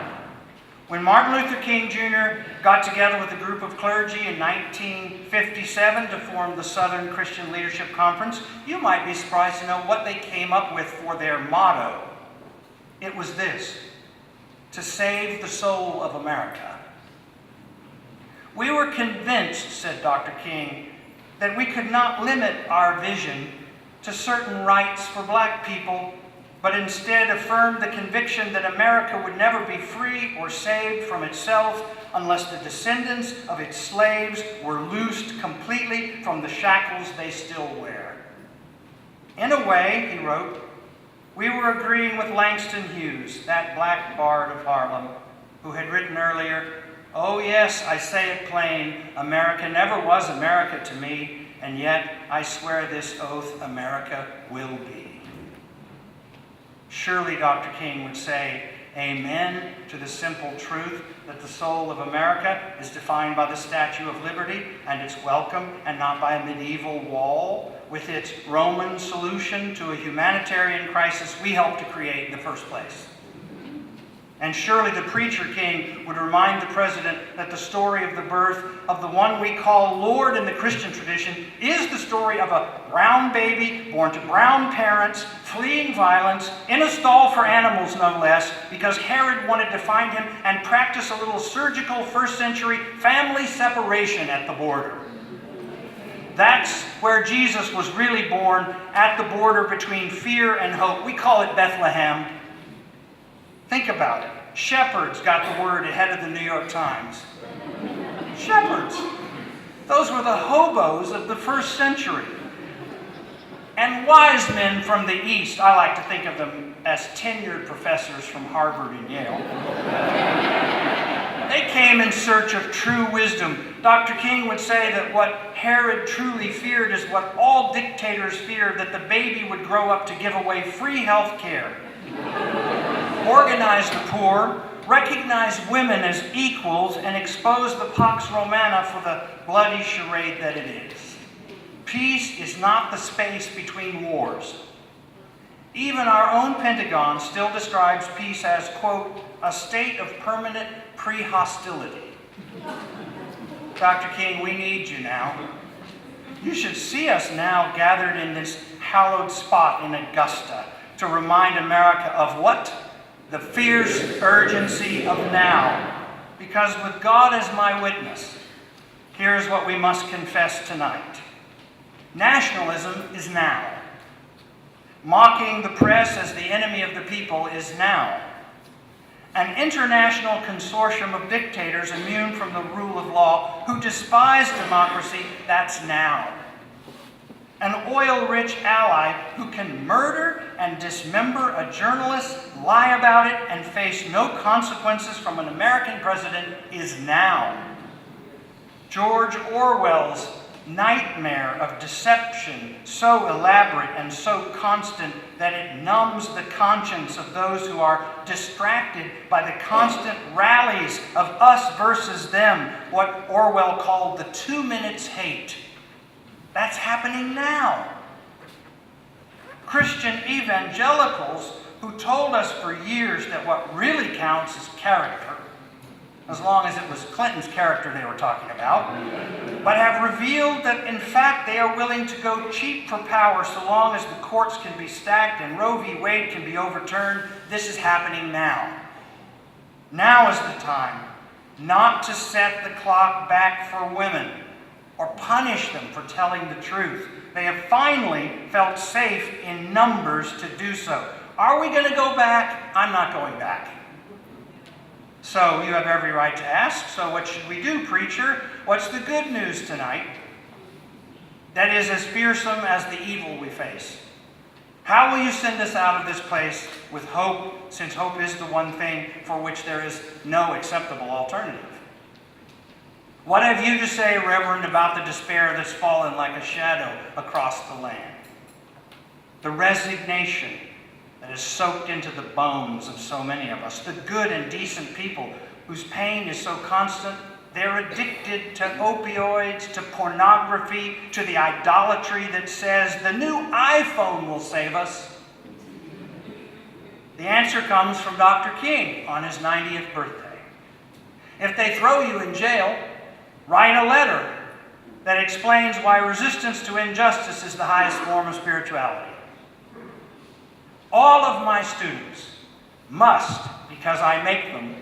When Martin Luther King Jr. got together with a group of clergy in 1957 to form the Southern Christian Leadership Conference, you might be surprised to know what they came up with for their motto. It was this: to save the soul of America. We were convinced, said Dr. King, that we could not limit our vision to certain rights for black people, but instead affirmed the conviction that America would never be free or saved from itself unless the descendants of its slaves were loosed completely from the shackles they still wear. In a way, he wrote, we were agreeing with Langston Hughes, that black bard of Harlem, who had written earlier, "Oh yes, I say it plain, America never was America to me, and yet I swear this oath, America will be." Surely Dr. King would say, amen to the simple truth that the soul of America is defined by the Statue of Liberty and its welcome, and not by a medieval wall with its Roman solution to a humanitarian crisis we helped to create in the first place. And surely the preacher king would remind the president that the story of the birth of the one we call Lord in the Christian tradition is the story of a brown baby born to brown parents, fleeing violence, in a stall for animals no less, because Herod wanted to find him and practice a little surgical first-century family separation at the border. That's where Jesus was really born, at the border between fear and hope. We call it Bethlehem. Think about it. Shepherds got the word ahead of the New York Times. Shepherds. Those were the hobos of the first century. And wise men from the East, I like to think of them as tenured professors from Harvard and Yale. They came in search of true wisdom. Dr. King would say that what Herod truly feared is what all dictators fear, that the baby would grow up to give away free health care, organize the poor, recognize women as equals, and expose the Pax Romana for the bloody charade that it is. Peace is not the space between wars. Even our own Pentagon still describes peace as, quote, a state of permanent pre-hostility. Dr. King, we need you now. You should see us now gathered in this hallowed spot in Augusta to remind America of what? The fierce urgency of now. Because with God as my witness, here's what we must confess tonight. Nationalism is now. Mocking the press as the enemy of the people is now. An international consortium of dictators immune from the rule of law who despise democracy, that's now. An oil-rich ally who can murder and dismember a journalist, lie about it, and face no consequences from an American president is now. George Orwell's nightmare of deception, so elaborate and so constant that it numbs the conscience of those who are distracted by the constant rallies of us versus them, what Orwell called the 2 minutes hate. That's happening now. Christian evangelicals who told us for years that what really counts is character, as long as it was Clinton's character they were talking about, but have revealed that in fact they are willing to go cheap for power so long as the courts can be stacked and Roe v. Wade can be overturned. This is happening now. Now is the time. not to set the clock back for women or punish them for telling the truth. They have finally felt safe in numbers to do so. Are we going to go back? I'm not going back. So you have every right to ask, so what should we do, preacher? What's the good news tonight that is as fearsome as the evil we face? How will you send us out of this place with hope, since hope is the one thing for which there is no acceptable alternative? What have you to say, Reverend, about the despair that's fallen like a shadow across the land? The resignation that is soaked into the bones of so many of us. The good and decent people whose pain is so constant, they're addicted to opioids, to pornography, to the idolatry that says the new iPhone will save us. The answer comes from Dr. King on his 90th birthday. If they throw you in jail, write a letter that explains why resistance to injustice is the highest form of spirituality. All of my students must, because I make them,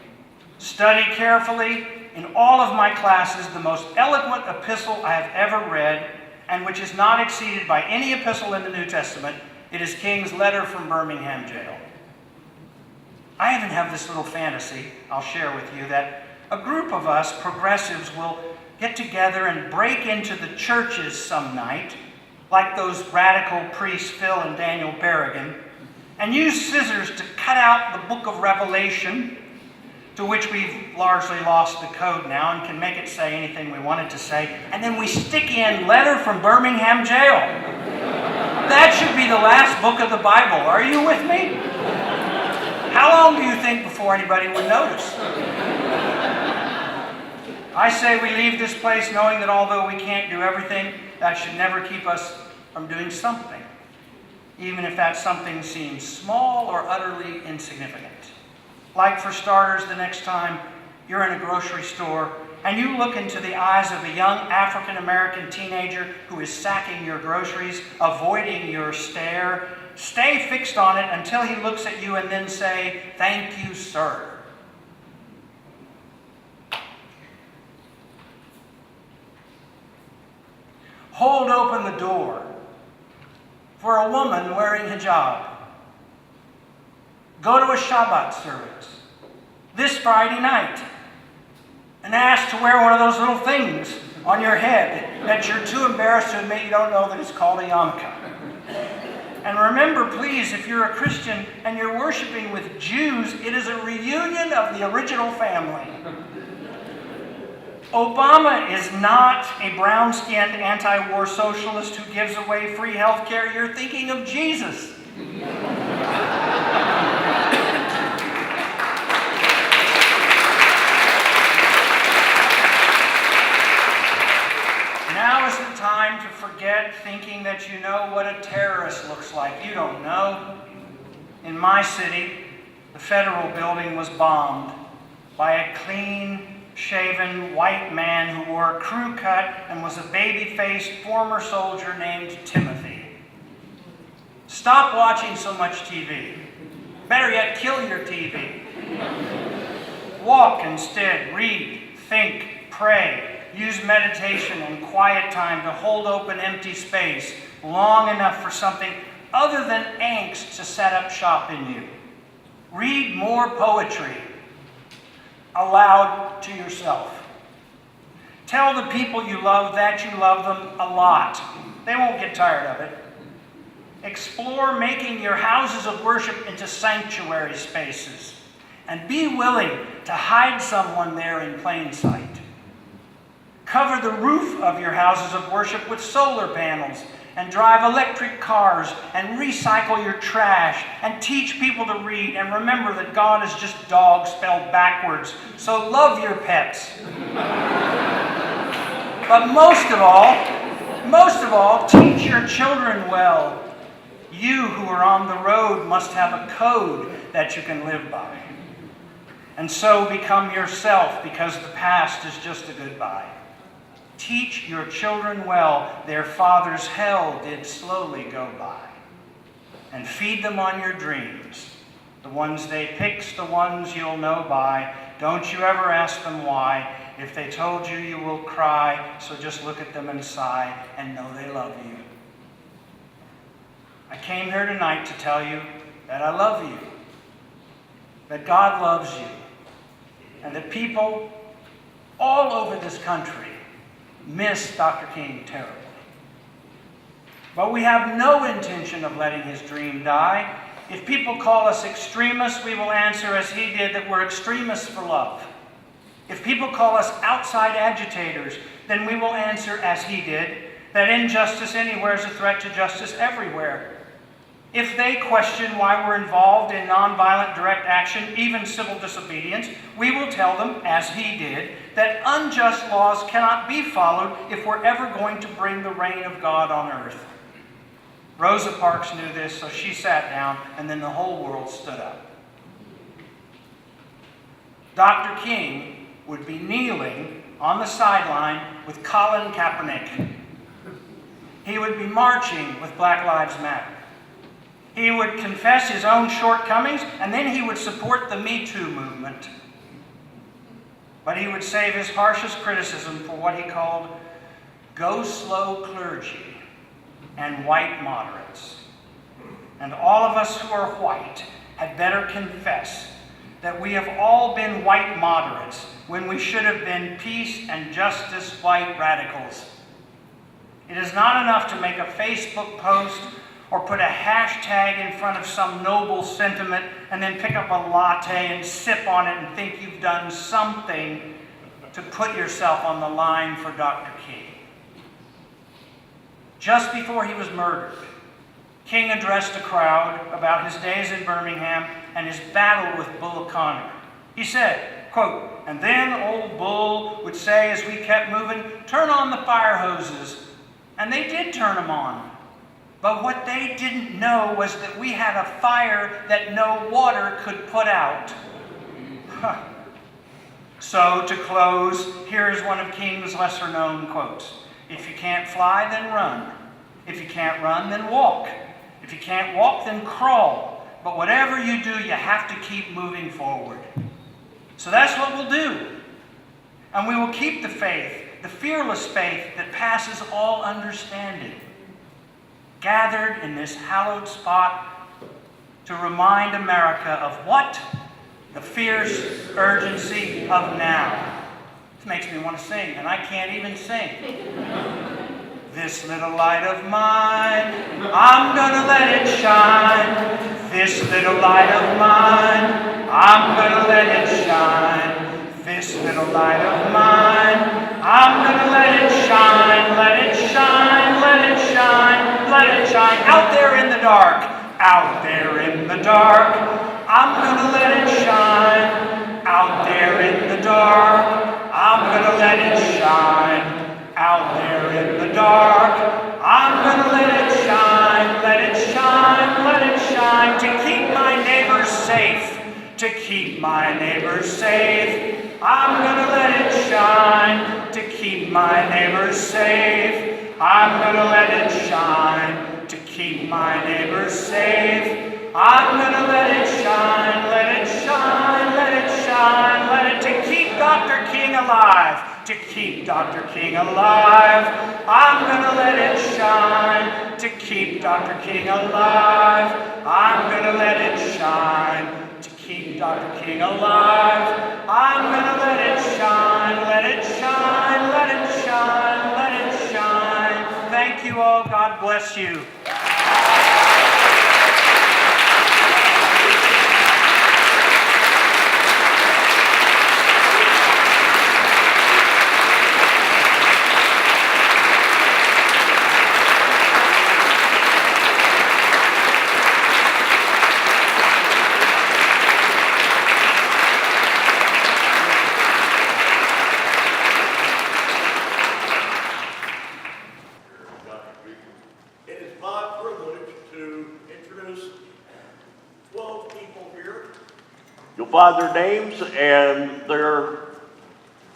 study carefully in all of my classes the most eloquent epistle I have ever read, and which is not exceeded by any epistle in the New Testament. It is King's letter from Birmingham jail. I even have this little fantasy I'll share with you, that a group of us progressives will get together and break into the churches some night, like those radical priests Phil and Daniel Berrigan, and use scissors to cut out the book of Revelation, to which we've largely lost the code now and can make it say anything we want it to say, and then we stick in letter from Birmingham jail. That should be the last book of the Bible. Are you with me? How long do you think before anybody would notice? I say we leave this place knowing that although we can't do everything, that should never keep us from doing something, even if that something seems small or utterly insignificant. Like, for starters, the next time you're in a grocery store and you look into the eyes of a young African-American teenager who is sacking your groceries, avoiding your stare, stay fixed on it until he looks at you and then say, "Thank you, sir." Hold open the door for a woman wearing hijab. Go to a Shabbat service this Friday night and ask to wear one of those little things on your head that you're too embarrassed to admit you don't know that it's called a yarmulke. And remember, please, if you're a Christian and you're worshiping with Jews, it is a reunion of the original family. Obama is not a brown-skinned anti-war socialist who gives away free health care. You're thinking of Jesus. Now is the time to forget thinking that you know what a terrorist looks like. You don't know. In my city, the federal building was bombed by a clean-shaven white man who wore a crew cut and was a baby-faced former soldier named Timothy. Stop watching so much TV. Better yet, kill your TV. Walk instead, read, think, pray. Use meditation and quiet time to hold open empty space long enough for something other than angst to set up shop in you. Read more poetry aloud to yourself. Tell the people you love that you love them a lot. They won't get tired of it. Explore making your houses of worship into sanctuary spaces, and be willing to hide someone there in plain sight. Cover the roof of your houses of worship with solar panels, and drive electric cars, and recycle your trash, and teach people to read, and remember that God is just dog spelled backwards, so love your pets. But most of all, teach your children well. You who are on the road must have a code that you can live by. And so become yourself, because the past is just a goodbye. Teach your children well, their father's hell did slowly go by. And feed them on your dreams, The ones they pick's the ones you'll know by. Don't you ever ask them why. If they told you, you will cry. So just look at them and sigh and know they love you. I came here tonight to tell you that I love you, that God loves you, and that people all over this country miss Dr. King terribly. But we have no intention of letting his dream die. If people call us extremists, we will answer as he did, that we're extremists for love. If people call us outside agitators, then we will answer as he did, that injustice anywhere is a threat to justice everywhere. If they question why we're involved in nonviolent direct action, even civil disobedience, we will tell them, as he did, that unjust laws cannot be followed if we're ever going to bring the reign of God on earth. Rosa Parks knew this, so she sat down, and then the whole world stood up. Dr. King would be kneeling on the sideline with Colin Kaepernick. He would be marching with Black Lives Matter. He would confess his own shortcomings, and then he would support the Me Too movement. But he would save his harshest criticism for what he called go slow clergy and white moderates. And all of us who are white had better confess that we have all been white moderates when we should have been peace and justice white radicals. It is not enough to make a Facebook post or put a hashtag in front of some noble sentiment and then pick up a latte and sip on it and think you've done something to put yourself on the line for Dr. King. Just before he was murdered, King addressed a crowd about his days in Birmingham and his battle with Bull O'Connor. He said, quote, "And then old Bull would say as we kept moving, 'Turn on the fire hoses.' And they did turn them on. But what they didn't know was that we had a fire that no water could put out." So to close, here is one of King's lesser-known quotes. "If you can't fly, then run. If you can't run, then walk. If you can't walk, then crawl. But whatever you do, you have to keep moving forward." So that's what we'll do. And we will keep the faith, the fearless faith that passes all understanding, gathered in this hallowed spot to remind America of what? The fierce urgency of now. This makes me want to sing, and I can't even sing. This little light of mine, I'm gonna let it shine. This little light of mine, I'm gonna let it shine. This little light of mine, I'm gonna let it shine, let it shine, let it shine, let it shine. Out there in the dark, out there in the dark, I'm gonna let it shine. Out there in the dark, I'm gonna let it shine. Out there in the dark, I'm gonna let it shine, let it shine, let it shine. To keep my neighbors safe, to keep my neighbors safe, I'm gonna let it shine. To keep my neighbors safe, I'm gonna let it shine. To keep my neighbors safe, I'm gonna let it shine, let it shine, let it shine, let it. To keep Dr. King alive, to keep Dr. King alive, I'm gonna let it shine. To keep Dr. King alive, I'm gonna let it shine. To keep Dr. King alive, I'm gonna let it shine, let it shine, let it shine, let it shine. Thank you all. God bless you. It is my privilege to introduce 12 people here. You'll find their names and their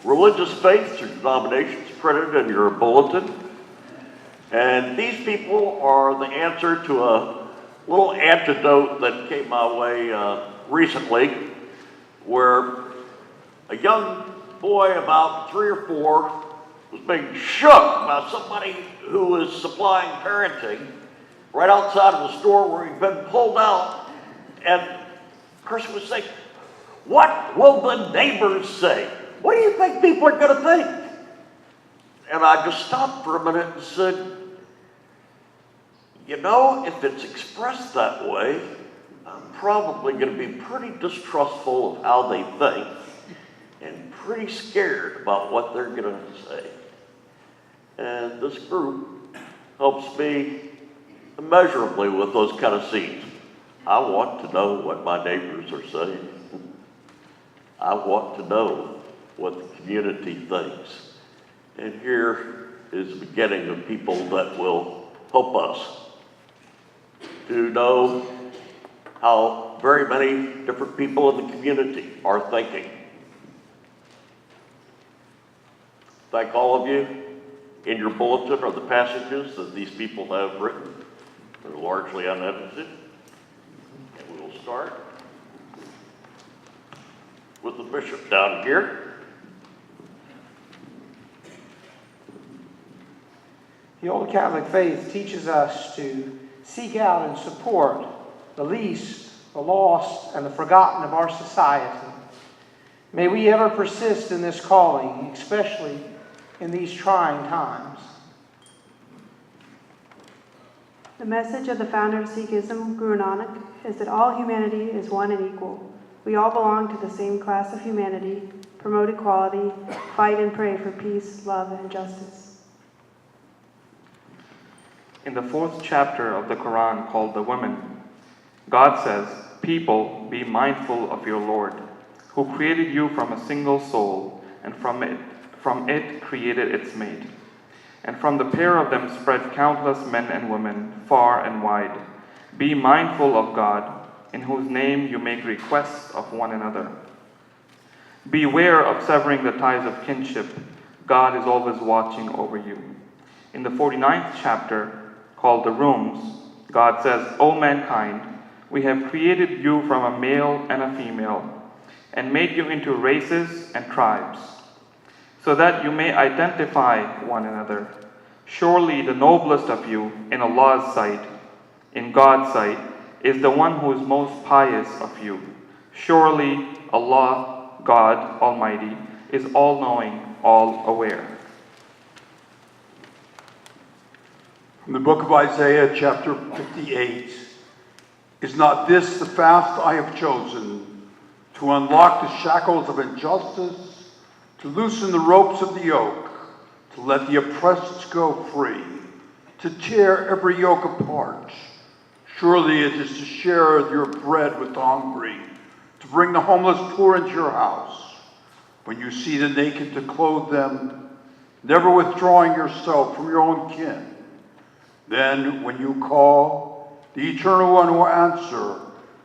religious faiths or denominations printed in your bulletin. And these people are the answer to a little antidote that came my way recently where a young boy about 3 or 4 was being shook by somebody who was supplying parenting right outside of the store where he'd been pulled out. And the person was saying, "What will the neighbors say? What do you think people are going to think?" And I just stopped for a minute and said, you know, if it's expressed that way, I'm probably going to be pretty distrustful of how they think and pretty scared about what they're going to say. And this group helps me immeasurably with those kind of scenes. I want to know what my neighbors are saying. I want to know what the community thinks. And here is the beginning of people that will help us to know how very many different people in the community are thinking. Thank all of you. In your bulletin are the passages that these people have written. They're largely unedited. And we will start with the bishop down here. The Old Catholic faith teaches us to seek out and support the least, the lost, and the forgotten of our society. May we ever persist in this calling, especially in these trying times. The message of the founder of Sikhism, Guru Nanak, is that all humanity is one and equal. We all belong to the same class of humanity, promote equality, fight and pray for peace, love, and justice. In the 4th chapter of the Quran called the Women, God says, "People, be mindful of your Lord, who created you from a single soul, and from it created its mate. And from the pair of them spread countless men and women, far and wide. Be mindful of God, in whose name you make requests of one another. Beware of severing the ties of kinship. God is always watching over you." In the 49th chapter, called the Rooms, God says, "O mankind, we have created you from a male and a female, and made you into races and tribes, so that you may identify one another. Surely the noblest of you in Allah's sight, in God's sight, is the one who is most pious of you. Surely Allah, God Almighty, is all-knowing, all-aware." From the book of Isaiah, chapter 58, "Is not this the fast I have chosen, to unlock the shackles of injustice, to loosen the ropes of the yoke, to let the oppressed go free, to tear every yoke apart? Surely it is to share your bread with the hungry, to bring the homeless poor into your house. When you see the naked, to clothe them, never withdrawing yourself from your own kin. Then when you call, the Eternal One will answer.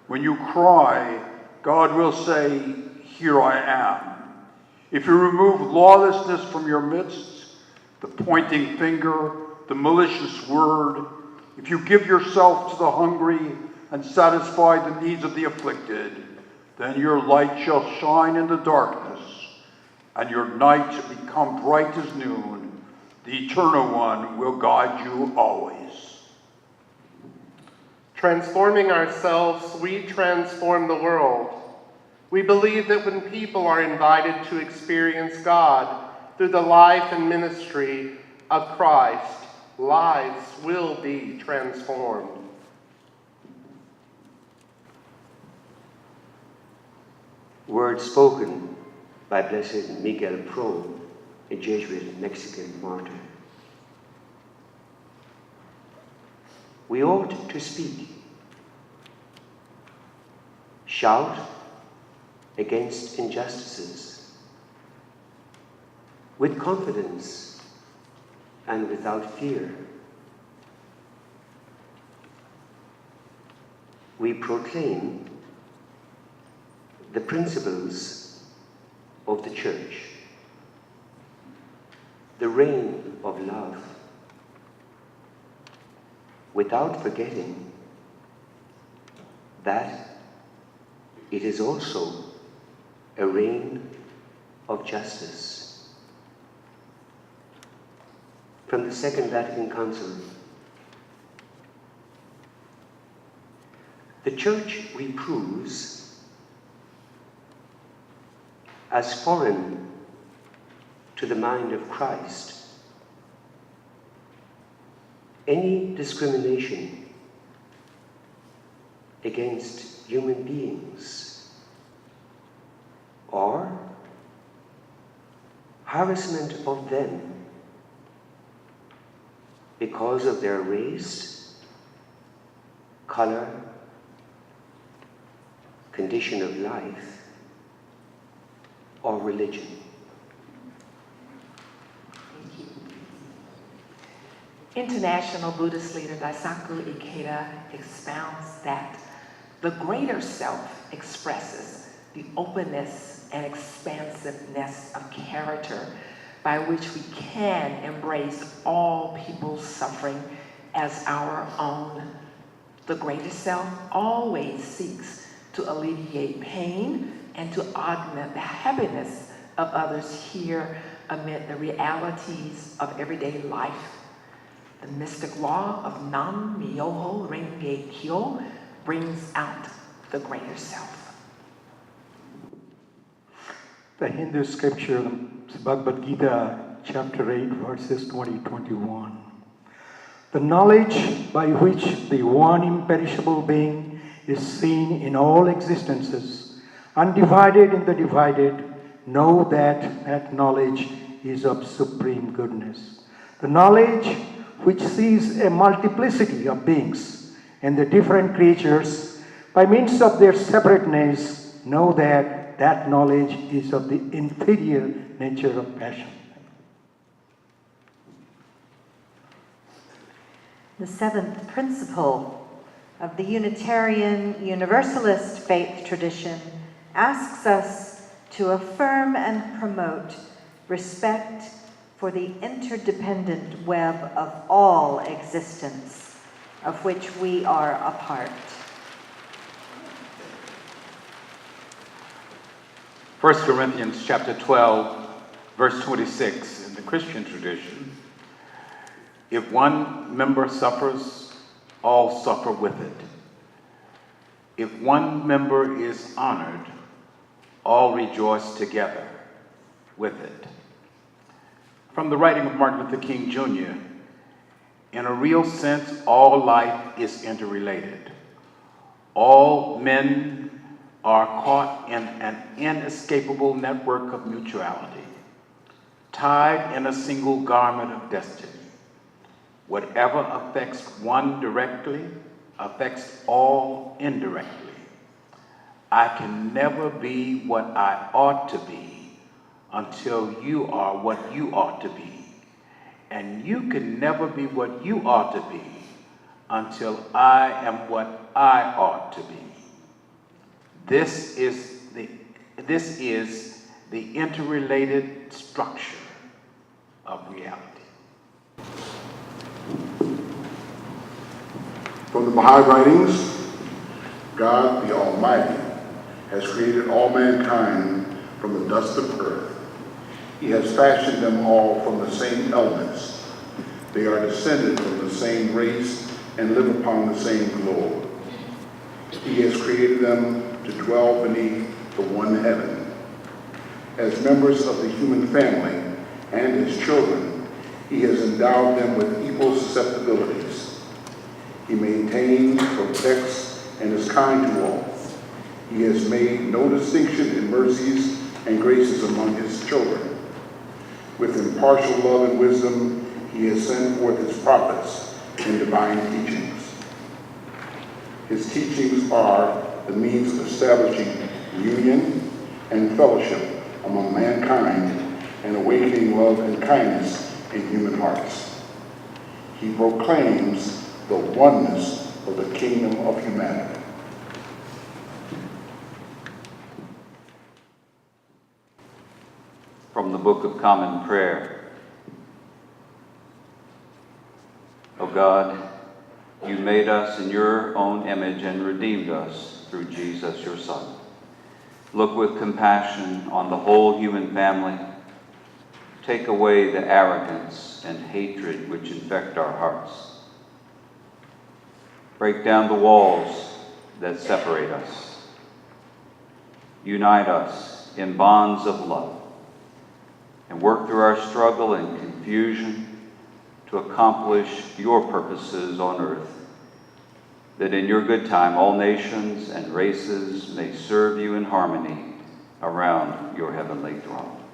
When you cry, God will say, 'Here I am.' If you remove lawlessness from your midst, the pointing finger, the malicious word, if you give yourself to the hungry and satisfy the needs of the afflicted, then your light shall shine in the darkness, and your night become bright as noon. The Eternal One will guide you always." Transforming ourselves, we transform the world. We believe that when people are invited to experience God through the life and ministry of Christ, lives will be transformed. Words spoken by Blessed Miguel Pro, a Jesuit Mexican martyr. We ought to speak, shout against injustices with confidence and without fear. We proclaim the principles of the Church, the reign of love, without forgetting that it is also a reign of justice. From the Second Vatican Council, the Church reproves as foreign to the mind of Christ any discrimination against human beings or harassment of them because of their race, color, condition of life, or religion. International Buddhist leader Daisaku Ikeda expounds that the greater self expresses the openness and expansiveness of character by which we can embrace all people's suffering as our own. The greater self always seeks to alleviate pain and to augment the happiness of others here amid the realities of everyday life. The mystic law of Nam Myoho Renge Kyo brings out the greater self. The Hindu scripture, Bhagavad Gita, chapter 8, verses 20-21. The knowledge by which the one imperishable being is seen in all existences, undivided in the divided, know that that knowledge is of supreme goodness. The knowledge which sees a multiplicity of beings and the different creatures by means of their separateness, know that that knowledge is of the inferior nature of passion. The seventh principle of the Unitarian Universalist faith tradition asks us to affirm and promote respect for the interdependent web of all existence, of which we are a part. 1 Corinthians chapter 12, verse 26 in the Christian tradition, if one member suffers, all suffer with it. If one member is honored, all rejoice together with it. From the writing of Martin Luther King Jr., in a real sense, all life is interrelated. All men are caught in an inescapable network of mutuality, tied in a single garment of destiny. Whatever affects one directly affects all indirectly. I can never be what I ought to be until you are what you ought to be. And you can never be what you ought to be until I am what I ought to be. This is the interrelated structure of reality. From the Baha'i writings, God the Almighty has created all mankind from the dust of earth. He has fashioned them all from the same elements. They are descended from the same race and live upon the same globe. He has created them to dwell beneath the one heaven. As members of the human family and as children, he has endowed them with equal susceptibilities. He maintains, protects, and is kind to all. He has made no distinction in mercies and graces among his children. With impartial love and wisdom, he has sent forth his prophets in divine teachings. His teachings are the means of establishing union and fellowship among mankind and awakening love and kindness in human hearts. He proclaims the oneness of the kingdom of humanity. From the Book of Common Prayer. O God, you made us in your own image and redeemed us through Jesus, your Son. Look with compassion on the whole human family. Take away the arrogance and hatred which infect our hearts. Break down the walls that separate us. Unite us in bonds of love, and work through our struggle and confusion to accomplish your purposes on earth, that in your good time all nations and races may serve you in harmony around your heavenly throne.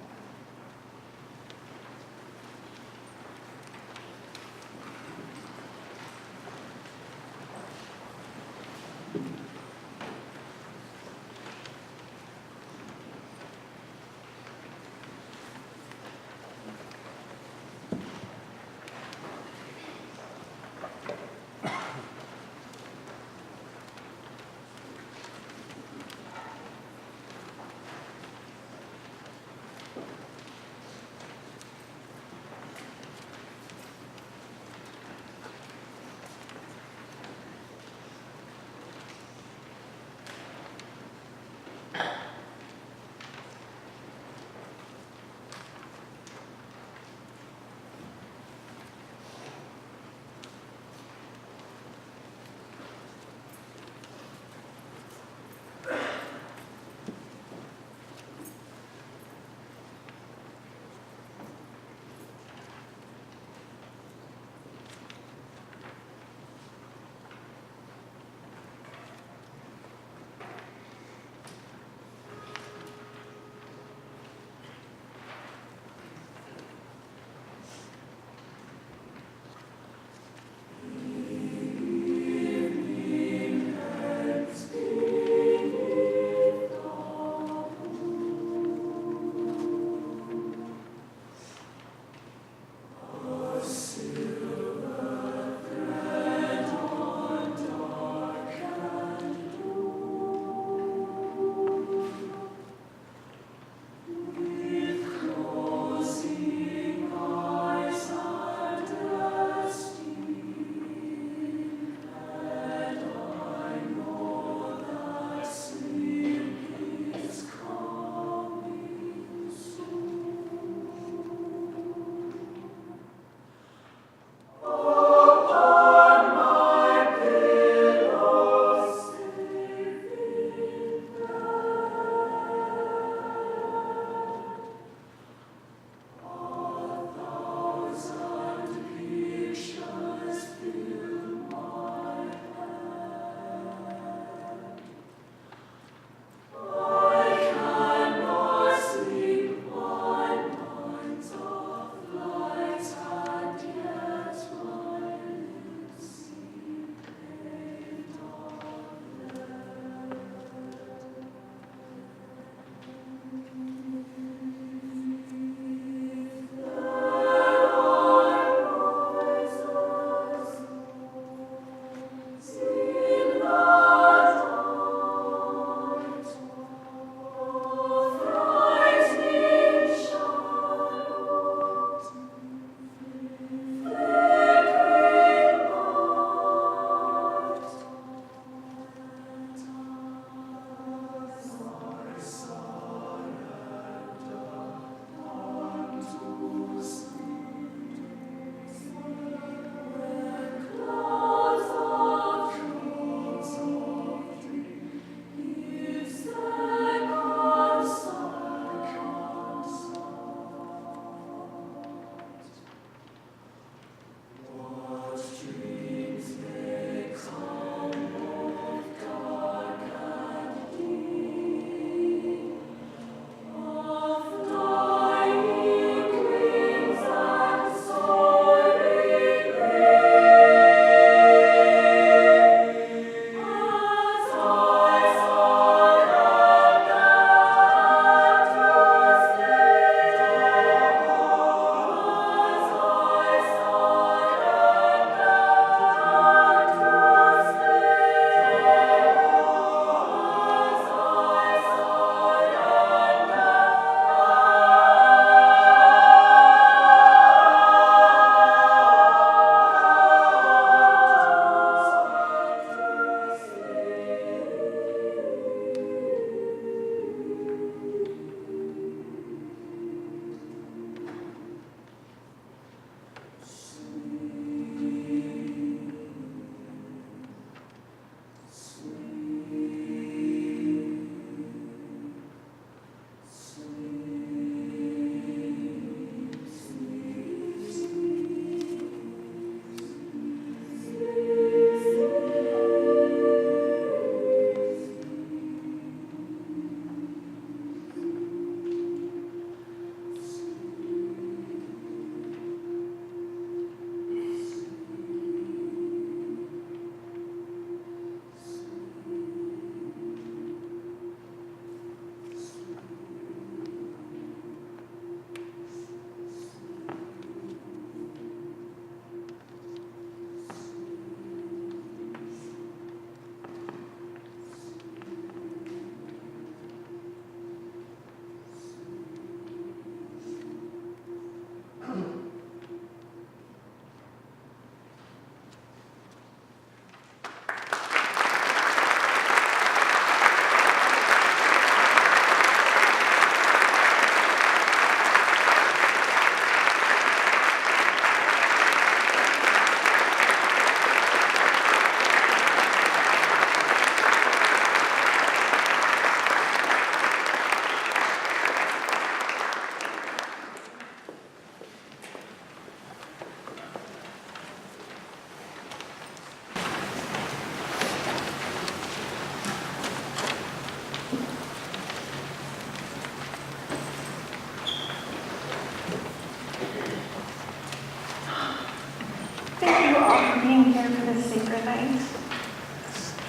being here for this sacred night.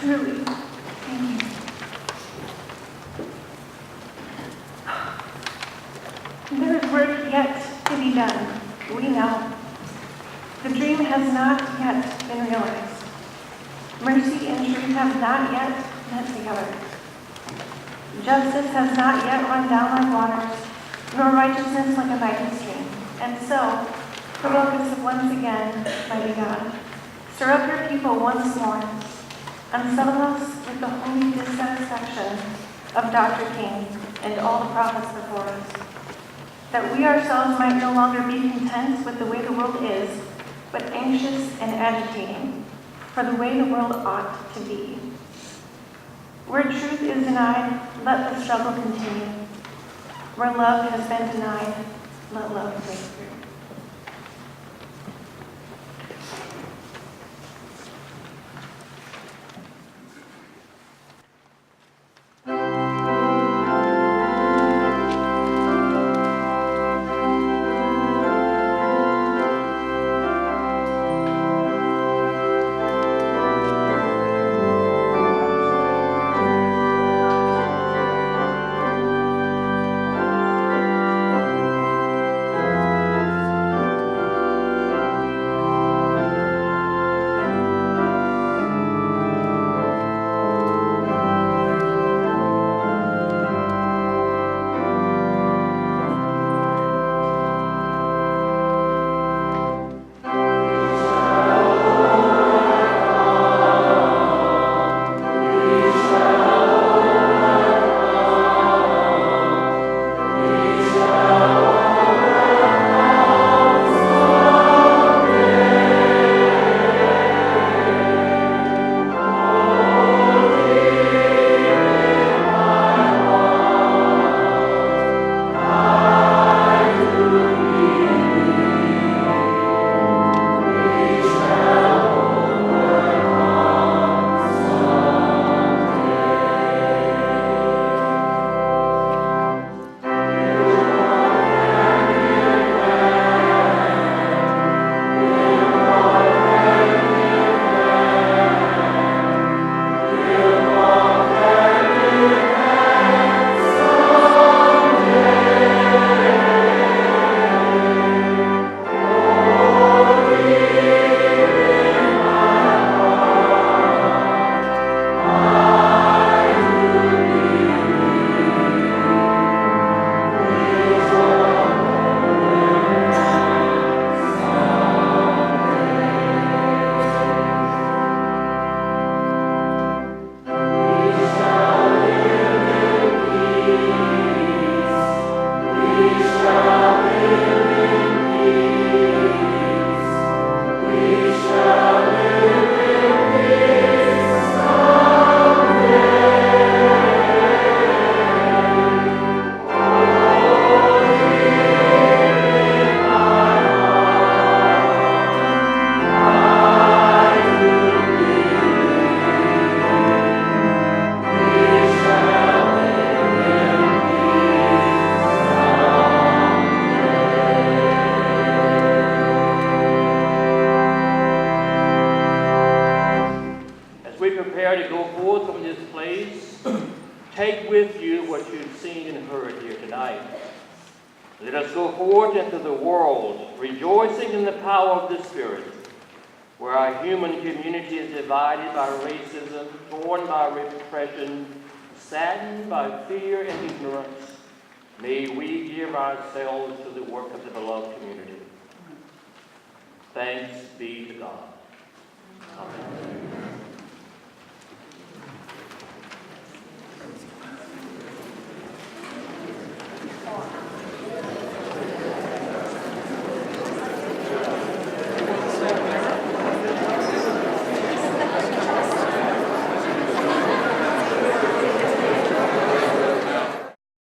Truly, thank you. There is work yet to be done. We know. The dream has not yet been realized. Mercy and truth have not yet met together. Justice has not yet run down like waters, nor righteousness like a mighty stream. And so, provoke us once again, mighty God. Stir up your people once more. Unsettle us with the holy dissatisfaction of Dr. King and all the prophets before us, that we ourselves might no longer be content with the way the world is, but anxious and agitating for the way the world ought to be. Where truth is denied, let the struggle continue. Where love has been denied, let love break through. prepare to go forth from this place, take with you what you've seen and heard here tonight. Let us go forth into the world, rejoicing in the power of the Spirit, where our human community is divided by racism, torn by repression, saddened by fear and ignorance. May we give ourselves to the work of the beloved community. Thanks be to God. Amen.